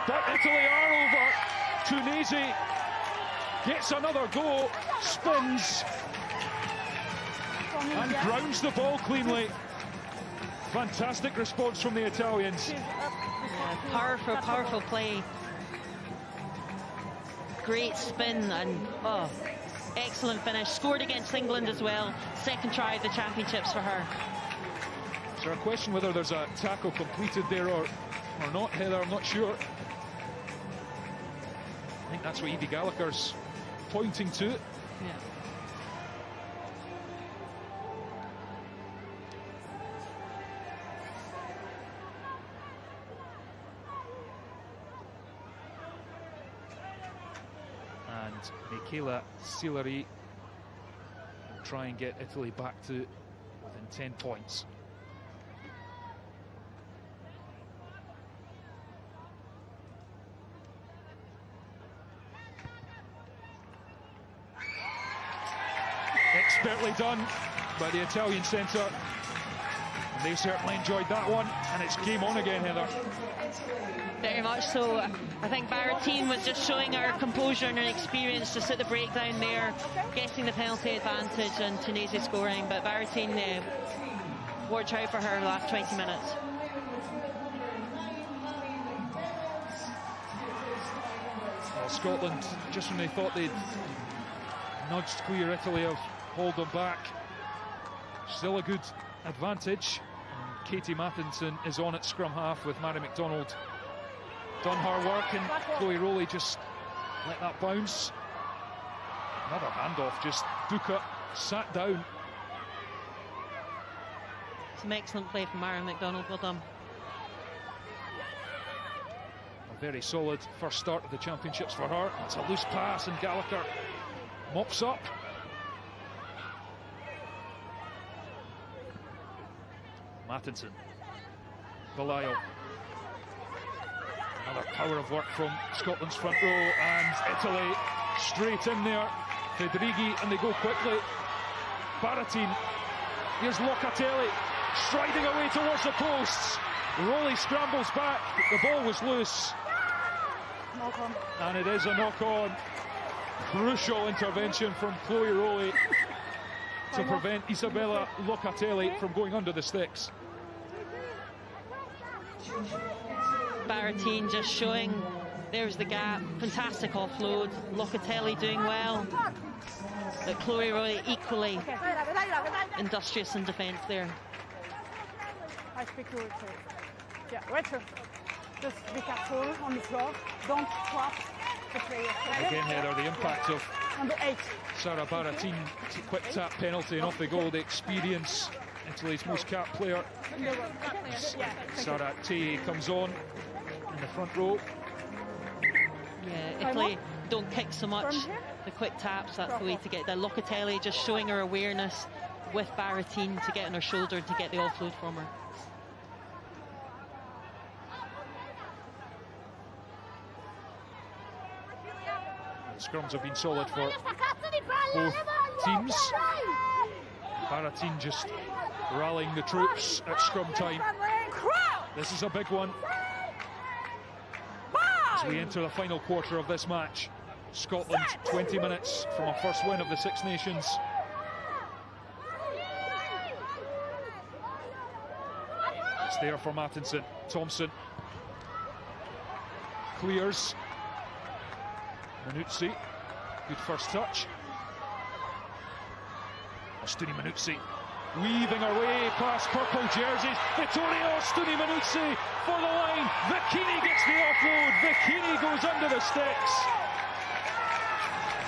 But Italy are over. Tunisi gets another go, spins, and grounds the ball cleanly. Fantastic response from the Italians. Yeah, powerful, powerful play. Great spin and excellent finish. Scored against England as well. Second try of the championships for her. Is there a question whether there's a tackle completed there or not, Heather? I'm not sure. I think that's what Evie Gallagher's pointing to. Yeah. And Michaela Cileri will try and get Italy back to within 10 points. Expertly done by the Italian centre. And they certainly enjoyed that one, and it's game on again, Heather. Very much so. I think Barrettine was just showing her composure and her experience just at the breakdown there, getting the penalty advantage and Tunisia scoring. But Barrettine, watch out for her the last 20 minutes. Well, Scotland, just when they thought they'd nudged clear Italy, have hauled them back. Still a good advantage. And Katie Mathinson is on at scrum half with Mary McDonald. Done her work, and Chloe Rowley just let that bounce. Another handoff, just Duca sat down. Some excellent play from Mary McDonald, well done. A very solid first start of the championships for her. It's a loose pass and Gallagher mops up. Mattinson, Belisle. Another power of work from Scotland's front row, and Italy straight in there. Federighi, and they go quickly. Barrettine, here's Locatelli, striding away towards the posts. Rowley scrambles back, the ball was loose. Knock on. And it is a knock-on. Crucial intervention from Chloe Rowley to prevent Isabella Locatelli from going under the sticks. Barrettine just showing, there's the gap, fantastic offload. Locatelli doing well, but Chloe Rowley equally industrious in defence there. I speak to her. Yeah, Rachel, just be careful on the floor, don't trap the player. Again, Heather, the impact of Number 8. Sarah Barrettine, quick tap penalty, and off they go. The experience, Italy's most capped player. Sarah Tei comes on in the front row. Yeah, Italy don't kick so much. The quick taps, that's the way to get there. Locatelli just showing her awareness with Barrettine to get on her shoulder to get the offload from her. The scrums have been solid for both teams. Barrettine just rallying the troops at scrum time. This is a big one as we enter the final quarter of this match. Scotland 20 minutes from a first win of the Six Nations. It's there for Mattinson. Thompson clears. Manuzzi, good first touch. Ostuni Manuzzi weaving her way past purple jerseys. Vittorio Ostuni Manuzzi for the line. Vicchini gets the offload. Vicchini goes under the sticks.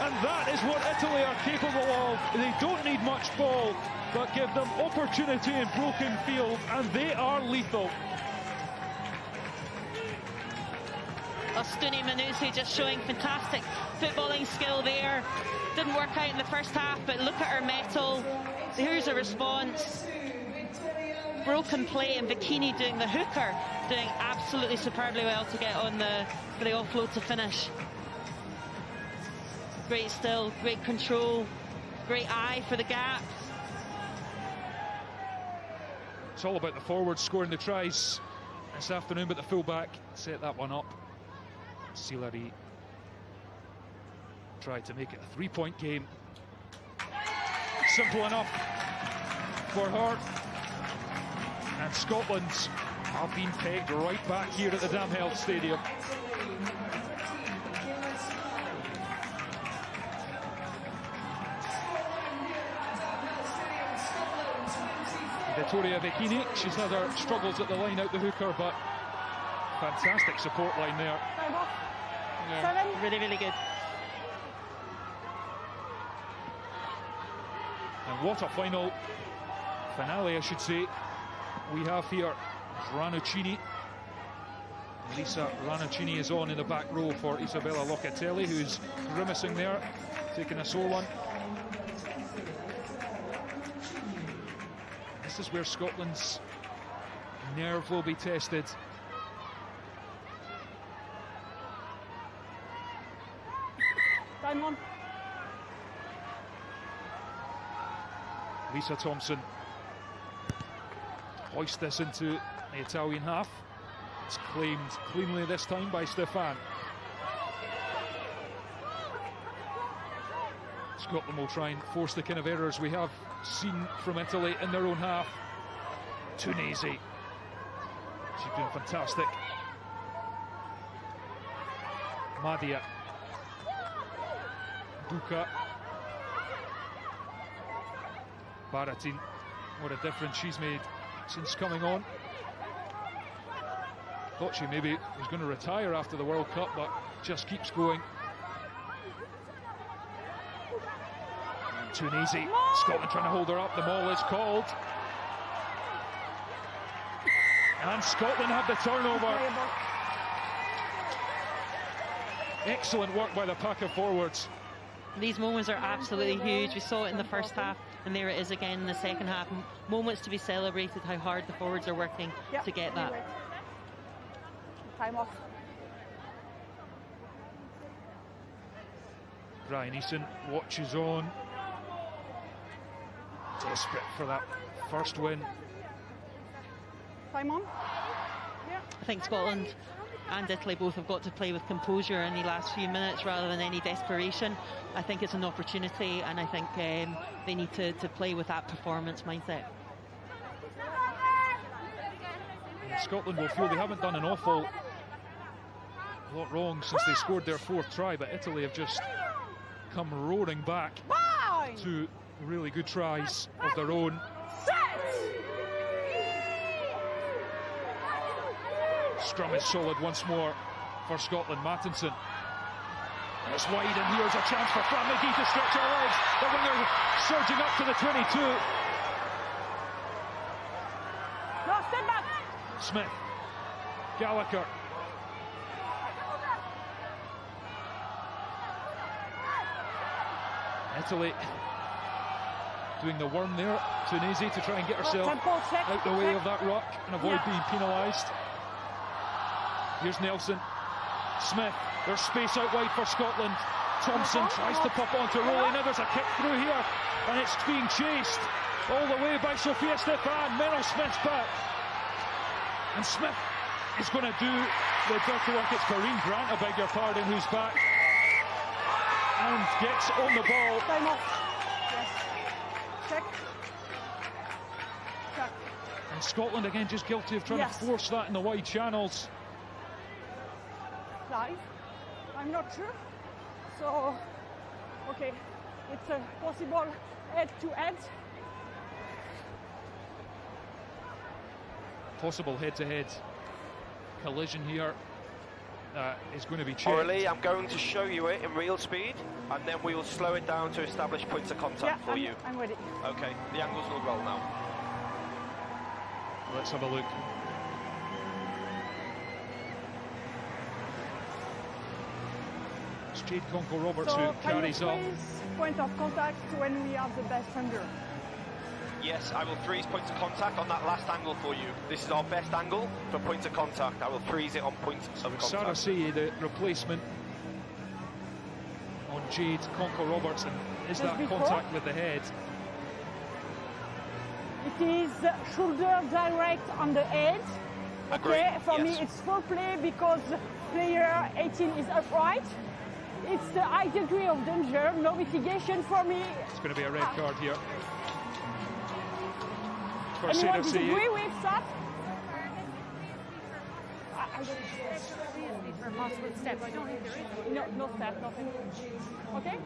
And that is what Italy are capable of. They don't need much ball, but give them opportunity in broken field, and they are lethal. Ostuni Manuzzi just showing fantastic footballing skill there. Didn't work out in the first half, but look at her mettle. Here's a response. Broken play, and Vicchini doing the hooker, doing absolutely superbly well to get on for the offload to finish. Great still, great control, great eye for the gap. It's all about the forwards scoring the tries this afternoon, but the fullback set that one up. Sillery tried to make it a 3-point game. Simple enough for her. And Scotland have been pegged right back here at the Dam Health Stadium. Vittoria Vecchini, she's had her struggles at the line out the hooker, but fantastic support line there. Yeah, really, really good. And what a finale, I should say, we have here. Ranuccini. Lisa Ranuccini is on in the back row for Isabella Locatelli, who's grimacing there, taking a sore one. This is where Scotland's nerve will be tested. Time on. Lisa Thompson hoists this into the Italian half. It's claimed cleanly this time by Stefan. Scotland will try and force the kind of errors we have seen from Italy in their own half. Tunisi, she's been fantastic. Madia, Duca, Baratin, what a difference she's made since coming on. Thought she maybe was going to retire after the World Cup, but just keeps going. And Tunisi, Scotland trying to hold her up. The maul is called. And Scotland have the turnover. Excellent work by the pack of forwards. These moments are absolutely huge. We saw it in the first half, and there it is again in the second half. Moments to be celebrated, how hard the forwards are working to get that. Time off. Brian Eason watches on. Desperate for that first win. Time on. Yeah. I think Scotland and Italy both have got to play with composure in the last few minutes rather than any desperation. I think it's an opportunity, and I think they need to play with that performance mindset. And Scotland will feel they haven't done an awful lot wrong since they scored their fourth try, but Italy have just come roaring back to really good tries of their own. Scrum is solid once more for Scotland. Mattinson. It's wide, and here's a chance for Fran McGee to stretch her legs. The winger surging up to the 22. No, stand back. Smith. Gallagher. Italy doing the worm there. Tunisia to try and get herself out the way of that ruck and avoid being penalised. Here's Nelson. Smith. There's space out wide for Scotland. Thompson tries to pop onto Rowley. Now there's a kick through here, and it's being chased all the way by Sophia Stefan. Meryl Smith's back, and Smith is going to do the dirty work. It's Karine Grant, I beg your pardon, who's back and gets on the ball. Time off. Yes. Check. Check. And Scotland again just guilty of trying to force that in the wide channels. Live. I'm not sure. So, okay, it's a possible head-to-head. Possible head-to-head collision here is going to be checked. Aurelie, I'm going to show you it in real speed, and then we will slow it down to establish points of contact for you. I'm ready. Okay, the angles will roll now. Let's have a look. It's Jade Conkle-Roberts who carries up. Point of contact when we have the best angle. Yes, I will freeze points of contact on that last angle for you. This is our best angle for points of contact. I will freeze it on points of contact. Sarah Say, the replacement on Jade Conkle-Roberts, and is that contact with the head? it is shoulder direct on the edge. Okay, for me it's full play because player 18 is upright. It's a high degree of danger, no mitigation for me. It's going to be a red card here. For Anyone disagree with that? For a possible step. I don't think there is. No step, nothing. Okay?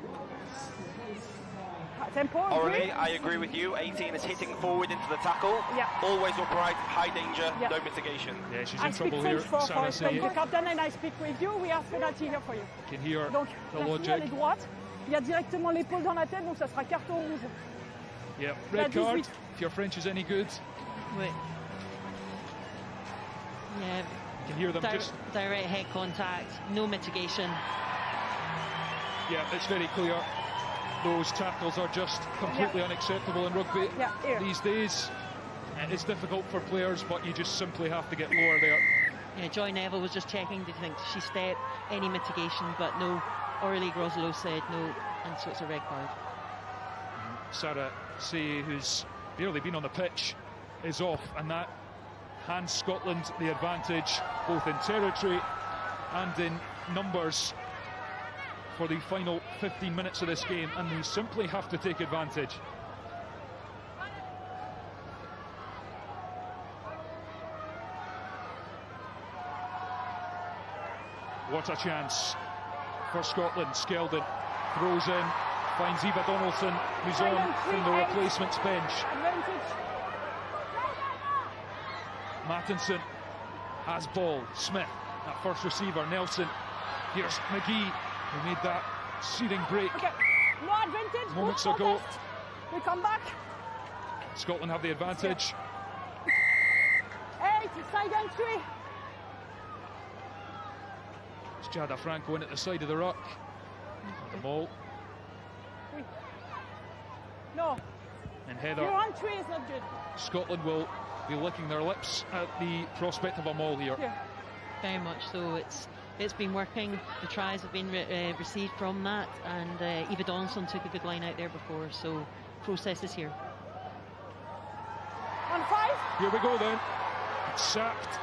Tempo, Aurélie, I agree with you. 18 is hitting forward into the tackle. Yeah. Always upright, high danger, no mitigation. Yeah, she's I in speak trouble French here. for Sarah Spain, Sayed. captain, and I speak with you. We have penalty here for you. Can hear Donc, the la fille, logic. elle est droite. Il y a directement l'épaule dans la tête, donc ça sera carton rouge. Yeah, red card. If your French is any good. Wait. Yeah. You can hear them just. Direct head contact, no mitigation. Yeah, it's very clear. Those tackles are just completely unacceptable in rugby these days. It's difficult for players, but you just simply have to get lower there. Yeah, Joy Neville was just checking, did you think she stepped, any mitigation, but no. Aurélie Grosselot said no, and so it's a red card. Sarah Sayed, who's barely been on the pitch, is off, and that hands Scotland the advantage, both in territory and in numbers, for the final 15 minutes of this game, and they simply have to take advantage. What a chance for Scotland. Skeldon throws in, finds Eva Donaldson, who's on from the replacements bench. Mattinson has ball. Smith at first receiver. Nelson. Here's McGee, who made that searing break No advantage. moments ago. We come back. Scotland have the advantage. 8, side entry. It's Jada Franco in at the side of the ruck. The ball. No. And Heather. Your entry is not good. Scotland will be licking their lips at the prospect of a maul here. Yeah. Very much so. It's been working. The tries have been received from that, and Eva Donaldson took a good line out there before. So process is here. On 5. Here we go then. It's sapped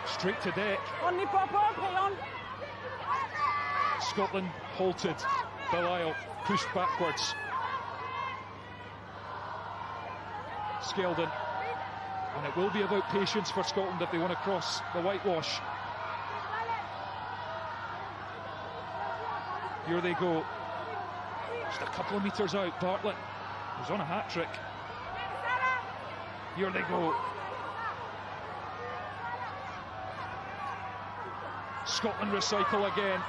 straight to deck. Only proper. Play on. Scotland halted. Belisle pushed backwards. Skeldon. And it will be about patience for Scotland if they want to cross the whitewash. Here they go. Just a couple of metres out. Bartlett was on a hat-trick. Here they go. Scotland recycle again.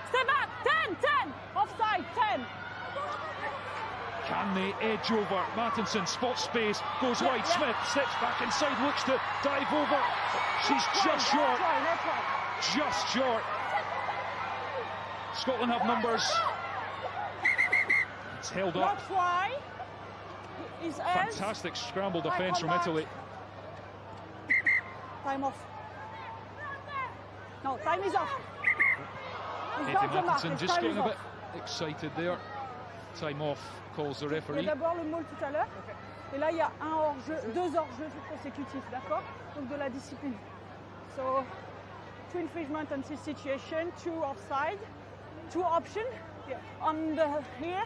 Stay back. 10. Offside. 10. Can they edge over? Mattinson spots space, goes wide. Smith steps back inside, looks to dive over. She's just short. Just short. Scotland have numbers. It's held up. Fantastic scramble defence from Italy. Time off. No, time is off. Katie Mattinson just getting a bit excited there. Time off, calls the referee. Il y a d'abord le maul tout à l'heure. Et là, il y a un hors-jeu, 2 hors-jeux consécutifs, d'accord? Donc de la discipline. So, 2 infringement on this situation, 2 offside, 2 option on the here,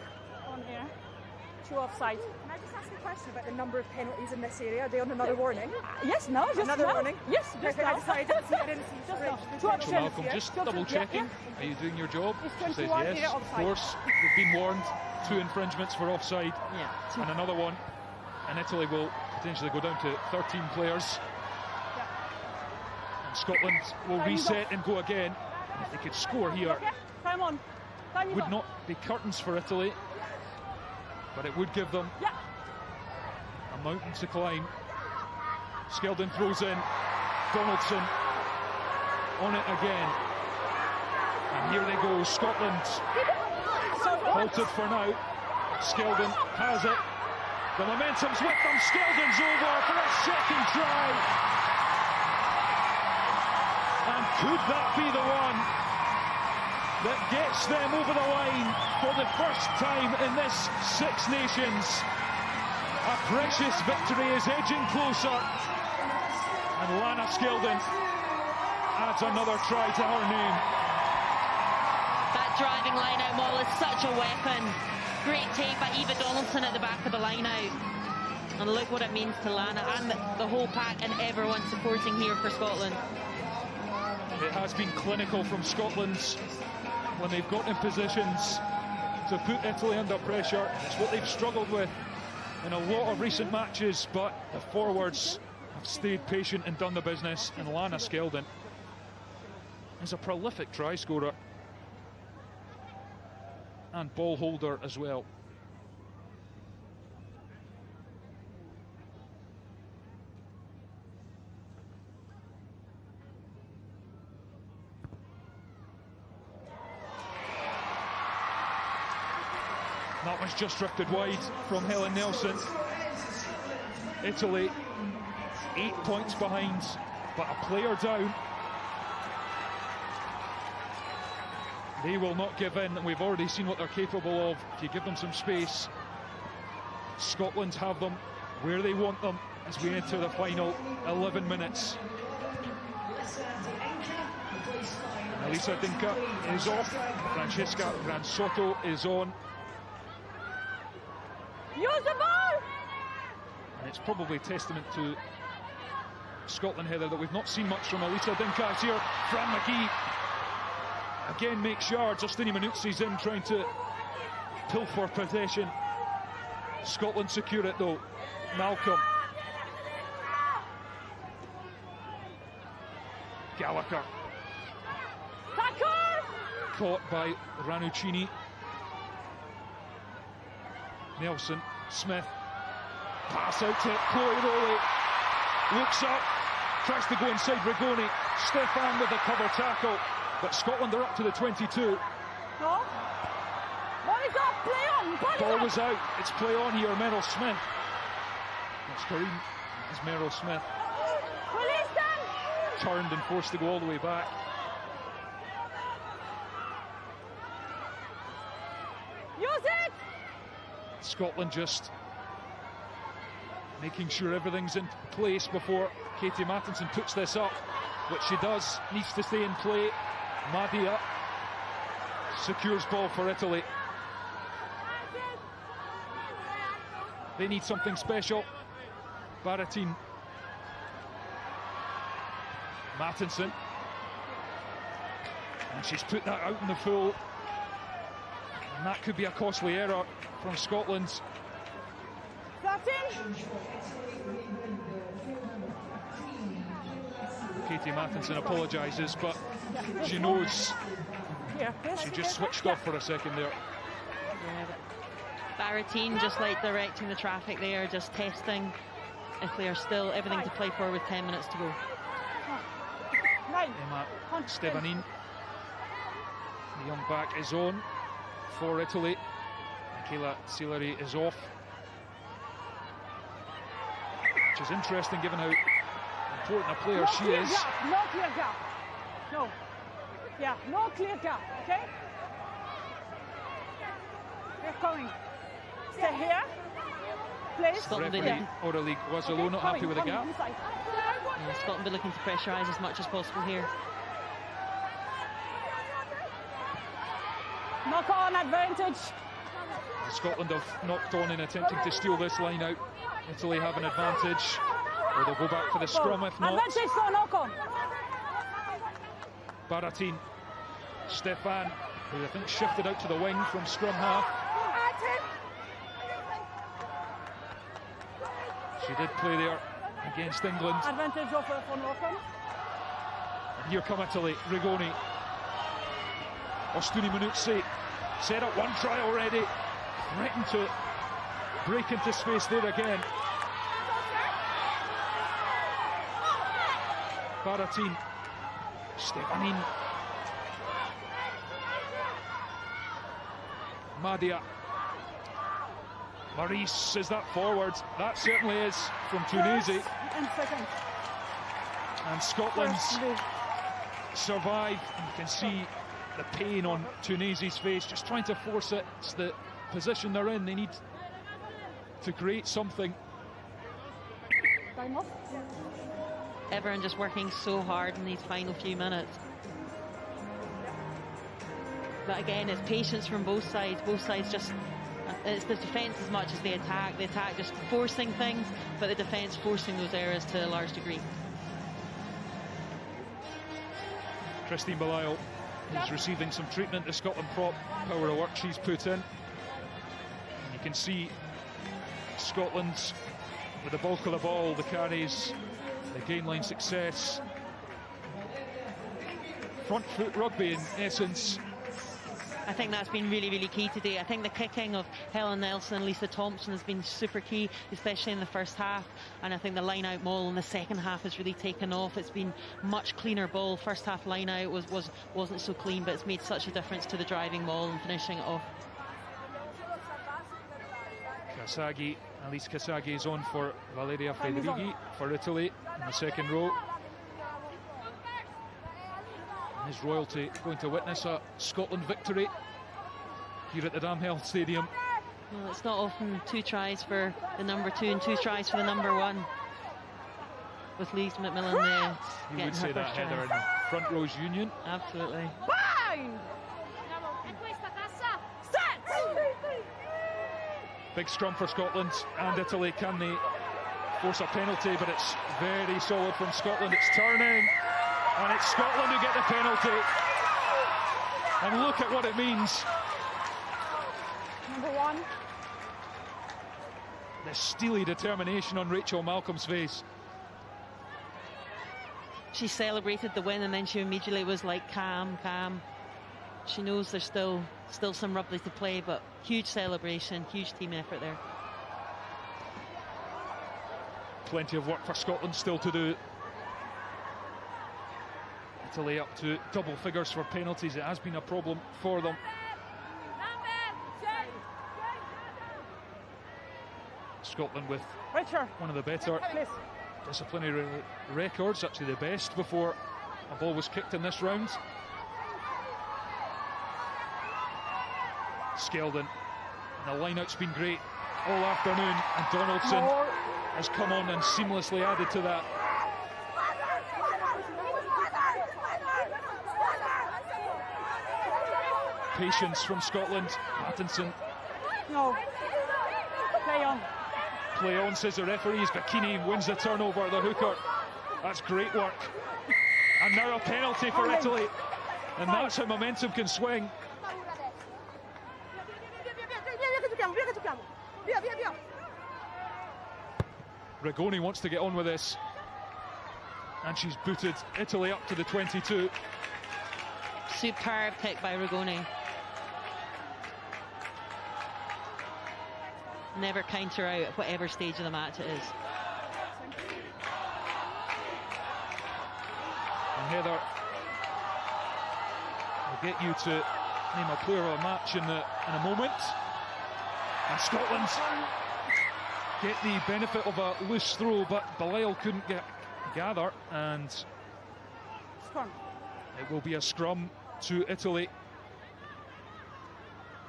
2 offside. Can I just ask a question about the number of penalties in this area? Are they on another warning? Yes, no, just another now. warning. Yes, just now. now. I didn't see Just now. 2 Rachel options. Malcolm just double checking. Are you doing your job? She says yes, of course. They've been warned. 2 infringements for offside. Yeah. And another one. And Italy will potentially go down to 13 players. And Scotland will reset and go again. If they could score here, Time on. Time would not be curtains for Italy, but it would give them a mountain to climb. Skeldon throws in. Donaldson on it again. And here they go. Scotland halted for now. Skeldon has it. The momentum's with them. Skeldon's over for a second try. And could that be the one that gets them over the line for the first time in this Six Nations? A A precious victory is edging closer. And Lana Skeldon adds another try to her name. That driving line-out maul is such a weapon. Great take by Eva Donaldson at the back of the line-out. And look what it means to Lana and the whole pack and everyone supporting here for Scotland. It has been clinical from Scotland when they've got in positions to put Italy under pressure. It's what they've struggled with in a lot of recent matches, but the forwards have stayed patient and done the business, and Lana Skeldon is a prolific try scorer and ball holder as well. That was just drifted wide from Helen Nelson. Italy 8 points behind, but a player down. They will not give in, and we've already seen what they're capable of if you give them some space. Scotland have them where they want them as we enter the final 11 minutes. Elisa Dinka is off, Francesca Ransotto is on. Use the ball! And it's probably testament to Scotland, Heather, that we've not seen much from Elisa Dinka. It's here, Fran McGee again makes yards. Justini Manuzzi's in trying to pull for possession. Scotland secure it though. Malcolm. Gallagher. Caught by Ranuccini. Nelson, Smith, pass out to Chloe Rowley, looks up, tries to go inside Rigoni. Stefan with the cover tackle, but Scotland are up to the 22. No. Ball is up, play on, ball was out, it's play on here, Meryl Smith. That's Kareem, it's Meryl Smith. Turned and forced to go all the way back. Use it! Scotland just making sure everything's in place before Katie Mattinson puts this up, which she does, needs to stay in play. Madia secures ball for Italy. They need something special. Baratin. Mattinson. And she's put that out in the full. And that could be a costly error from Scotland. Katie Mattinson apologises, but she knows she just switched off for a second there. Baratin just like directing the traffic there, just testing if they are still everything to play for with 10 minutes to go. Emma Stevanin, the young back, is on for Italy. Michaela Cileri is off, which is interesting given how important a player she is. No clear gap. No. Yeah, no clear gap, okay? We're coming. Stay here. Place. Referee Aurélie Loiselot not happy with the gap. Yeah, Scotland be looking to pressurise as much as possible here. Knock on advantage. Scotland have knocked on in attempting to steal this line out. Italy have an advantage, or they'll go back for the scrum if not. Advantage for knock on. Baratin, Stefan, who I think shifted out to the wing from scrum half. She did play there against England. Advantage for knock on. And here come Italy, Rigoni. Ostuni Manuzzi set up one try already, threatened to break into space there again. Baratin, Stefanin, Madia, Maurice, is that forward? That certainly is from Tunisia. And Scotland survive. You can see the pain on Tunisia's face, just trying to force it. It's the position they're in. They need to create something. Time off. Everyone just working so hard in these final few minutes. But again, it's patience from both sides. Both sides just, it's the defence as much as the attack. The attack just forcing things, but the defence forcing those errors to a large degree. Christine Belisle is receiving some treatment. The Scotland prop, power of work she's put in. And you can see Scotland with the bulk of the ball, the carries, the gain line success. Front foot rugby in essence. I think that's been really, really key today. I think the kicking of Helen Nelson and Lisa Thompson has been super key, especially in the first half. And I think the line-out maul in the second half has really taken off. It's been much cleaner ball. First half line-out wasn't so clean, but it's made such a difference to the driving maul and finishing it off. Kasagi, Elise Kasagi is on for Valeria Federighi for Italy in the second row. And His Royalty going to witness a Scotland victory here at the Damhealth Stadium. Well, it's not often 2 tries for the number 2 and 2 tries for the number 1. With Louise McMillan there. You would say that, Heather, in the front rows union. Absolutely. Big scrum for Scotland and Italy. Can they force a penalty? But it's very solid from Scotland. It's turning, and it's Scotland who get the penalty. And look at what it means. Number 1. The steely determination on Rachel Malcolm's face. She celebrated the win and then she immediately was like calm. She knows there's still some rugby to play, but huge celebration, huge team effort there. Plenty of work for Scotland still to do. Italy up to double figures for penalties. It has been a problem for them. Scotland with one of the better disciplinary records, actually the best before a ball was kicked in this round. Skeldon, and the line-out's been great all afternoon, and Donaldson has come on and seamlessly added to that. Patience from Scotland. Pattinson. No. Play on. Play on, says the referees. Bikini wins the turnover, the hooker. That's great work. And now a penalty for Italy. And that's how momentum can swing. Rigoni wants to get on with this. And she's booted Italy up to the 22. Superb pick by Rigoni. Never count her out at whatever stage of the match it is. And Heather, I'll get you to name a player of a match in a moment. And Scotland get the benefit of a loose throw, but Belisle couldn't gather, and Scrum. It will be a scrum to Italy.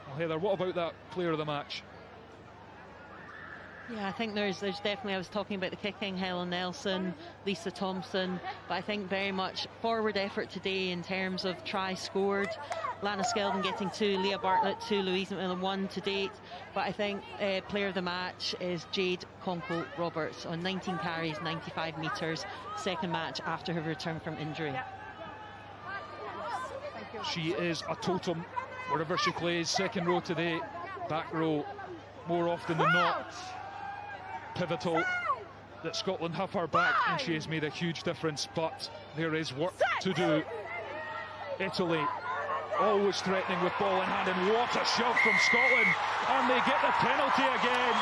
Well, Heather, what about that player of the match? Yeah, I think there's definitely, I was talking about the kicking, Helen Nelson, Lisa Thompson, but I think very much forward effort today in terms of tries scored. Lana Skeldon getting 2, Leah Bartlett 2, Louise McMillan 1 to date. But I think player of the match is Jade Konko-Roberts on 19 carries, 95 metres, second match after her return from injury. She is a totem wherever she plays. Second row today, back row more often than not. Pivotal that Scotland have her back, and she has made a huge difference, but there is work to do. Italy always threatening with ball in hand, and what a shove from Scotland, and they get the penalty again.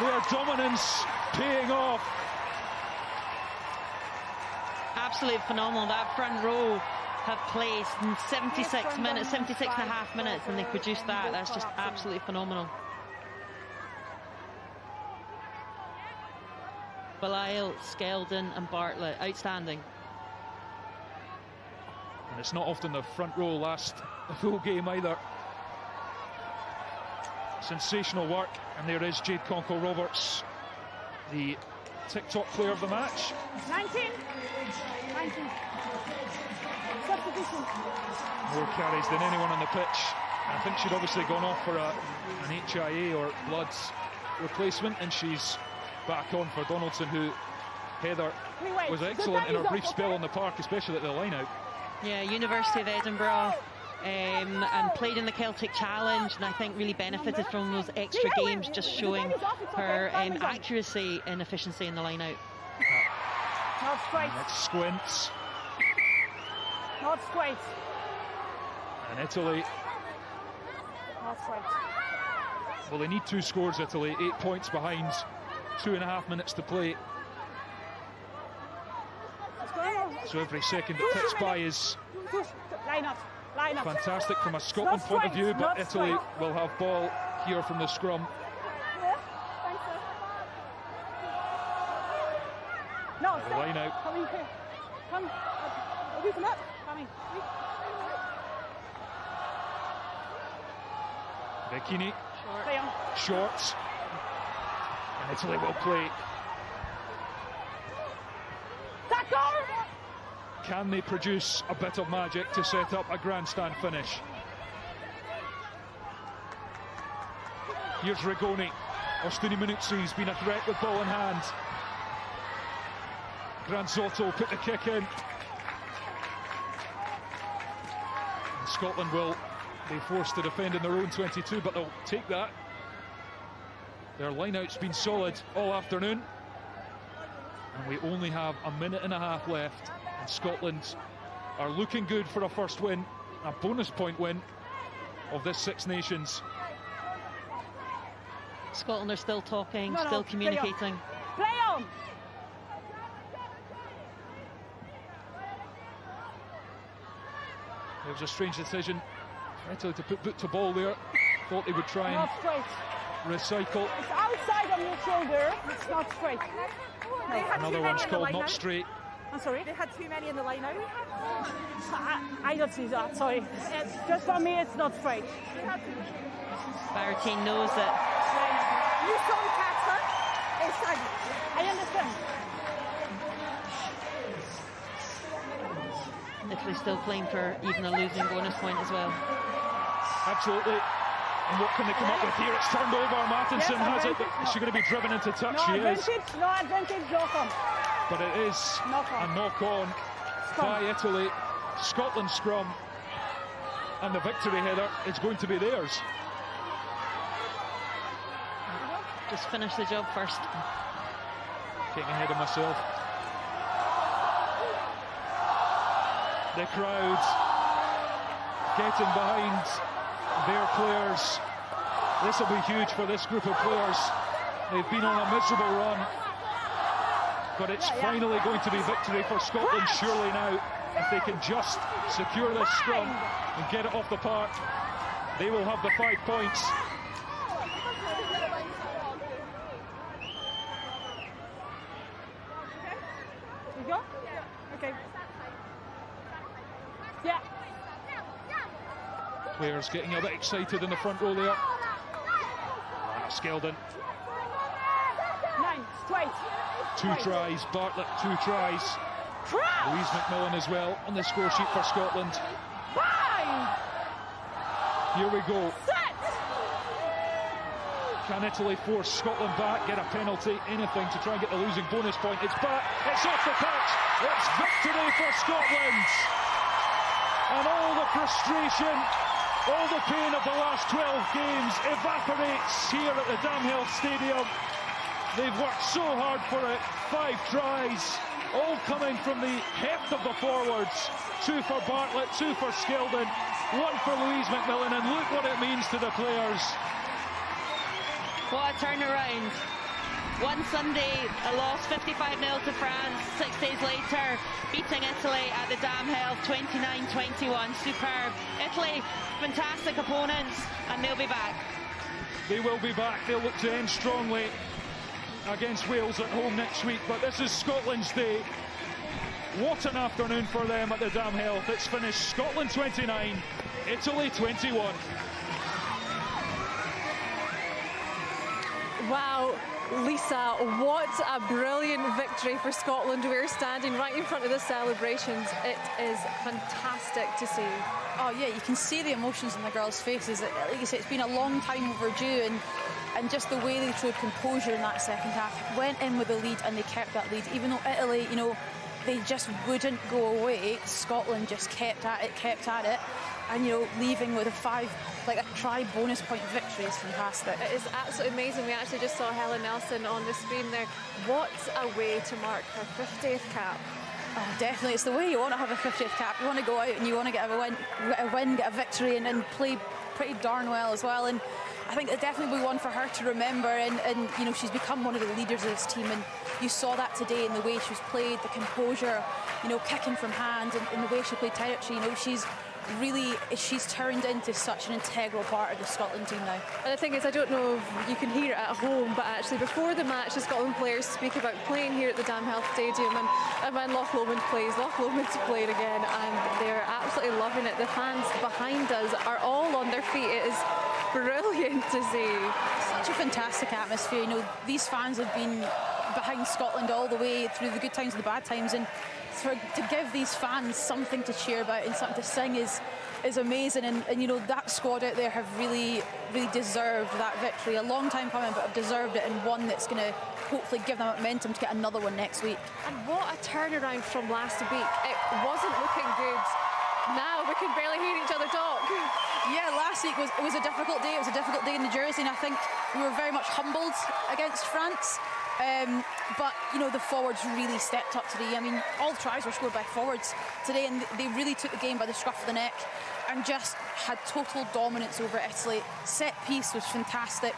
Their dominance paying off. Absolutely phenomenal. That front row have played in 76 minutes, 76 and a half minutes, and they produced that. That's just absolutely phenomenal. Belisle, Skeldon and Bartlett, outstanding. And it's not often the front row last the full game either. Sensational work, and there is Jade Conkle-Roberts, the TikTok player of the match. 19. Substitution. More carries than anyone on the pitch. I think she'd obviously gone off for an HIA or bloods replacement, and she's back on for Donaldson, who, Heather, was excellent in her brief spell on the park, especially at the line-out. Yeah, University of Edinburgh, and played in the Celtic Challenge, and I think really benefited from those extra games, just showing her accuracy and efficiency in the line-out. Not straight. Next squints. Not straight. And Italy. Not straight. Well, they need 2 scores, Italy. 8 points behind. 2.5 minutes to play. So every second it ticks by is fantastic from a Scotland point of view, but Italy will have ball here from the scrum. No, the line out. Come. Coming. Bikini. Shorts. And Italy will play. Can they produce a bit of magic to set up a grandstand finish? Here's Rigoni. Ostuni Munuzzi's been a threat with ball in hand. Granzotto put the kick in. And Scotland will be forced to defend in their own 22, but they'll take that. Their line-out's been solid all afternoon. And we only have a minute and a half left. And Scotland are looking good for a first win, a bonus point win of this Six Nations. Scotland are still talking, still communicating. Play on! It was a strange decision for Italy to put boot to ball there. Thought they would try and recycle. It's outside on your shoulder, it's not straight. Another one's called not straight. I'm sorry? They had too many in the line out. I don't see that, sorry. Just for me, it's not straight. Bartine knows that. You saw the catcher. I understand. Italy still playing for even a losing bonus point as well. Absolutely. And what can they come up with here? It's turned over. Martinson has it. Is she going to be driven into touch? No she advantage, is. No advantage, knock on. But it is a knock-on by Italy. Scotland scrum. And the victory, Heather, is going to be theirs. Just finish the job first. Getting ahead of myself. The crowd getting behind their players. This will be huge for this group of players. They've been on a miserable run. But it's finally going to be victory for Scotland, surely now. If they can just secure this scrum and get it off the park, they will have the 5 points. You go? Okay. Yeah. Players getting a bit excited in the front row there. Skeldon. 9, straight. 2 tries, Bartlett 2 tries. Louise McMillan as well on the score sheet for Scotland. Here we go. Can Italy force Scotland back, get a penalty, anything to try and get the losing bonus point? It's back, it's off the pitch, it's victory for Scotland. And all the frustration, all the pain of the last 12 games evaporates here at the Damhill Stadium. They've worked so hard for it. 5 tries, all coming from the heft of the forwards. 2 for Bartlett, 2 for Skeldon, 1 for Louise McMillan, and look what it means to the players. What a turnaround. One Sunday, a loss 55-0 to France. 6 days later, beating Italy at the Damhill 29-21. Superb. Italy, fantastic opponents, and they'll be back. They will be back. They'll look to end strongly against Wales at home next week, but this is Scotland's day. What an afternoon for them at the Damhill. It's finished Scotland 29, Italy 21. Wow, Lisa, what a brilliant victory for Scotland. We're standing right in front of the celebrations. It is fantastic to see. Oh yeah, you can see the emotions in the girls' faces. Like you said, it's been a long time overdue, and just the way they showed composure in that second half, went in with the lead and they kept that lead. Even though Italy, you know, they just wouldn't go away, Scotland just kept at it. And, you know, leaving with a try bonus point victory is fantastic. It is absolutely amazing. We actually just saw Helen Nelson on the screen there. What a way to mark her 50th cap. Oh, definitely. It's the way you want to have a 50th cap. You want to go out and you want to get a win, get a victory, and play pretty darn well as well. And I think it definitely will be one for her to remember. And you know, she's become one of the leaders of this team. And you saw that today in the way she was played, the composure, you know, kicking from hand, and the way she played territory. You know, she's turned into such an integral part of the Scotland team now. And the thing is, I don't know if you can hear it at home, but actually before the match, the Scotland players speak about playing here at the Dam Health Stadium, and when Loch Lomond plays, Loch Lomond's playing again, and they're absolutely loving it. The fans behind us are all on their feet. It is brilliant to see. Such a fantastic atmosphere. You know, these fans have been behind Scotland all the way through the good times and the bad times, and to give these fans something to cheer about and something to sing is amazing. And you know, that squad out there have really deserved that victory. A long time coming, but have deserved it, and one that's going to hopefully give them momentum to get another one next week. And what a turnaround from last week. It wasn't looking good. Now we can barely hear each other talk. Yeah, last week was a difficult day. It was a difficult day in the jersey, and I think we were very much humbled against France. But, you know, the forwards really stepped up today. I mean, all tries were scored by forwards today, and they really took the game by the scruff of the neck and just had total dominance over Italy. Set piece was fantastic.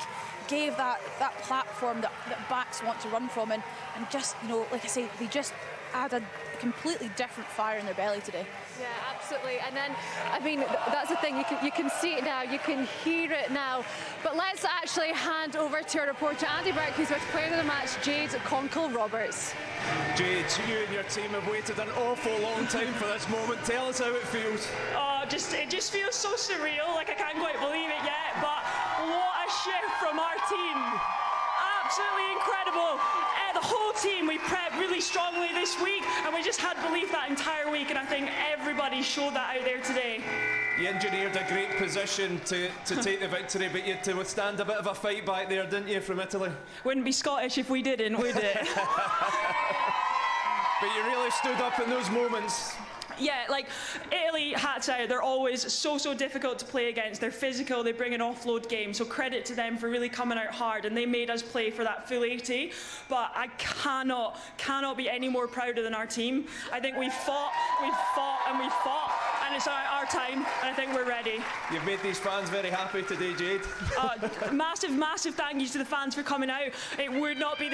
Gave that platform that backs want to run from, and just, you know, like I say, they just added a completely different fire in their belly today. Yeah, absolutely. And then, I mean, that's the thing, you can see it now, you can hear it now. But let's actually hand over to our reporter Andy Burke, who's with player of the match, Jade Conkle-Roberts. Jade, you and your team have waited an awful long time for this moment. Tell us how it feels. It just feels so surreal, like I can't quite believe it yet, but what a shift from our team. Absolutely incredible. The whole team, we prepped really strongly this week, and we just had belief that entire week, and I think everybody showed that out there today. You engineered a great position to take the victory, but you had to withstand a bit of a fight back there, didn't you, from Italy? Wouldn't be Scottish if we didn't, would it? But you really stood up in those moments. Yeah, like Italy, hats out, they're always so difficult to play against. They're physical, they bring an offload game, so credit to them for really coming out hard, and they made us play for that full 80. But I cannot be any more prouder than our team. I think we fought, and it's our time, and I think we're ready. You've made these fans very happy today, Jade. Massive thank you to the fans for coming out. It would not be the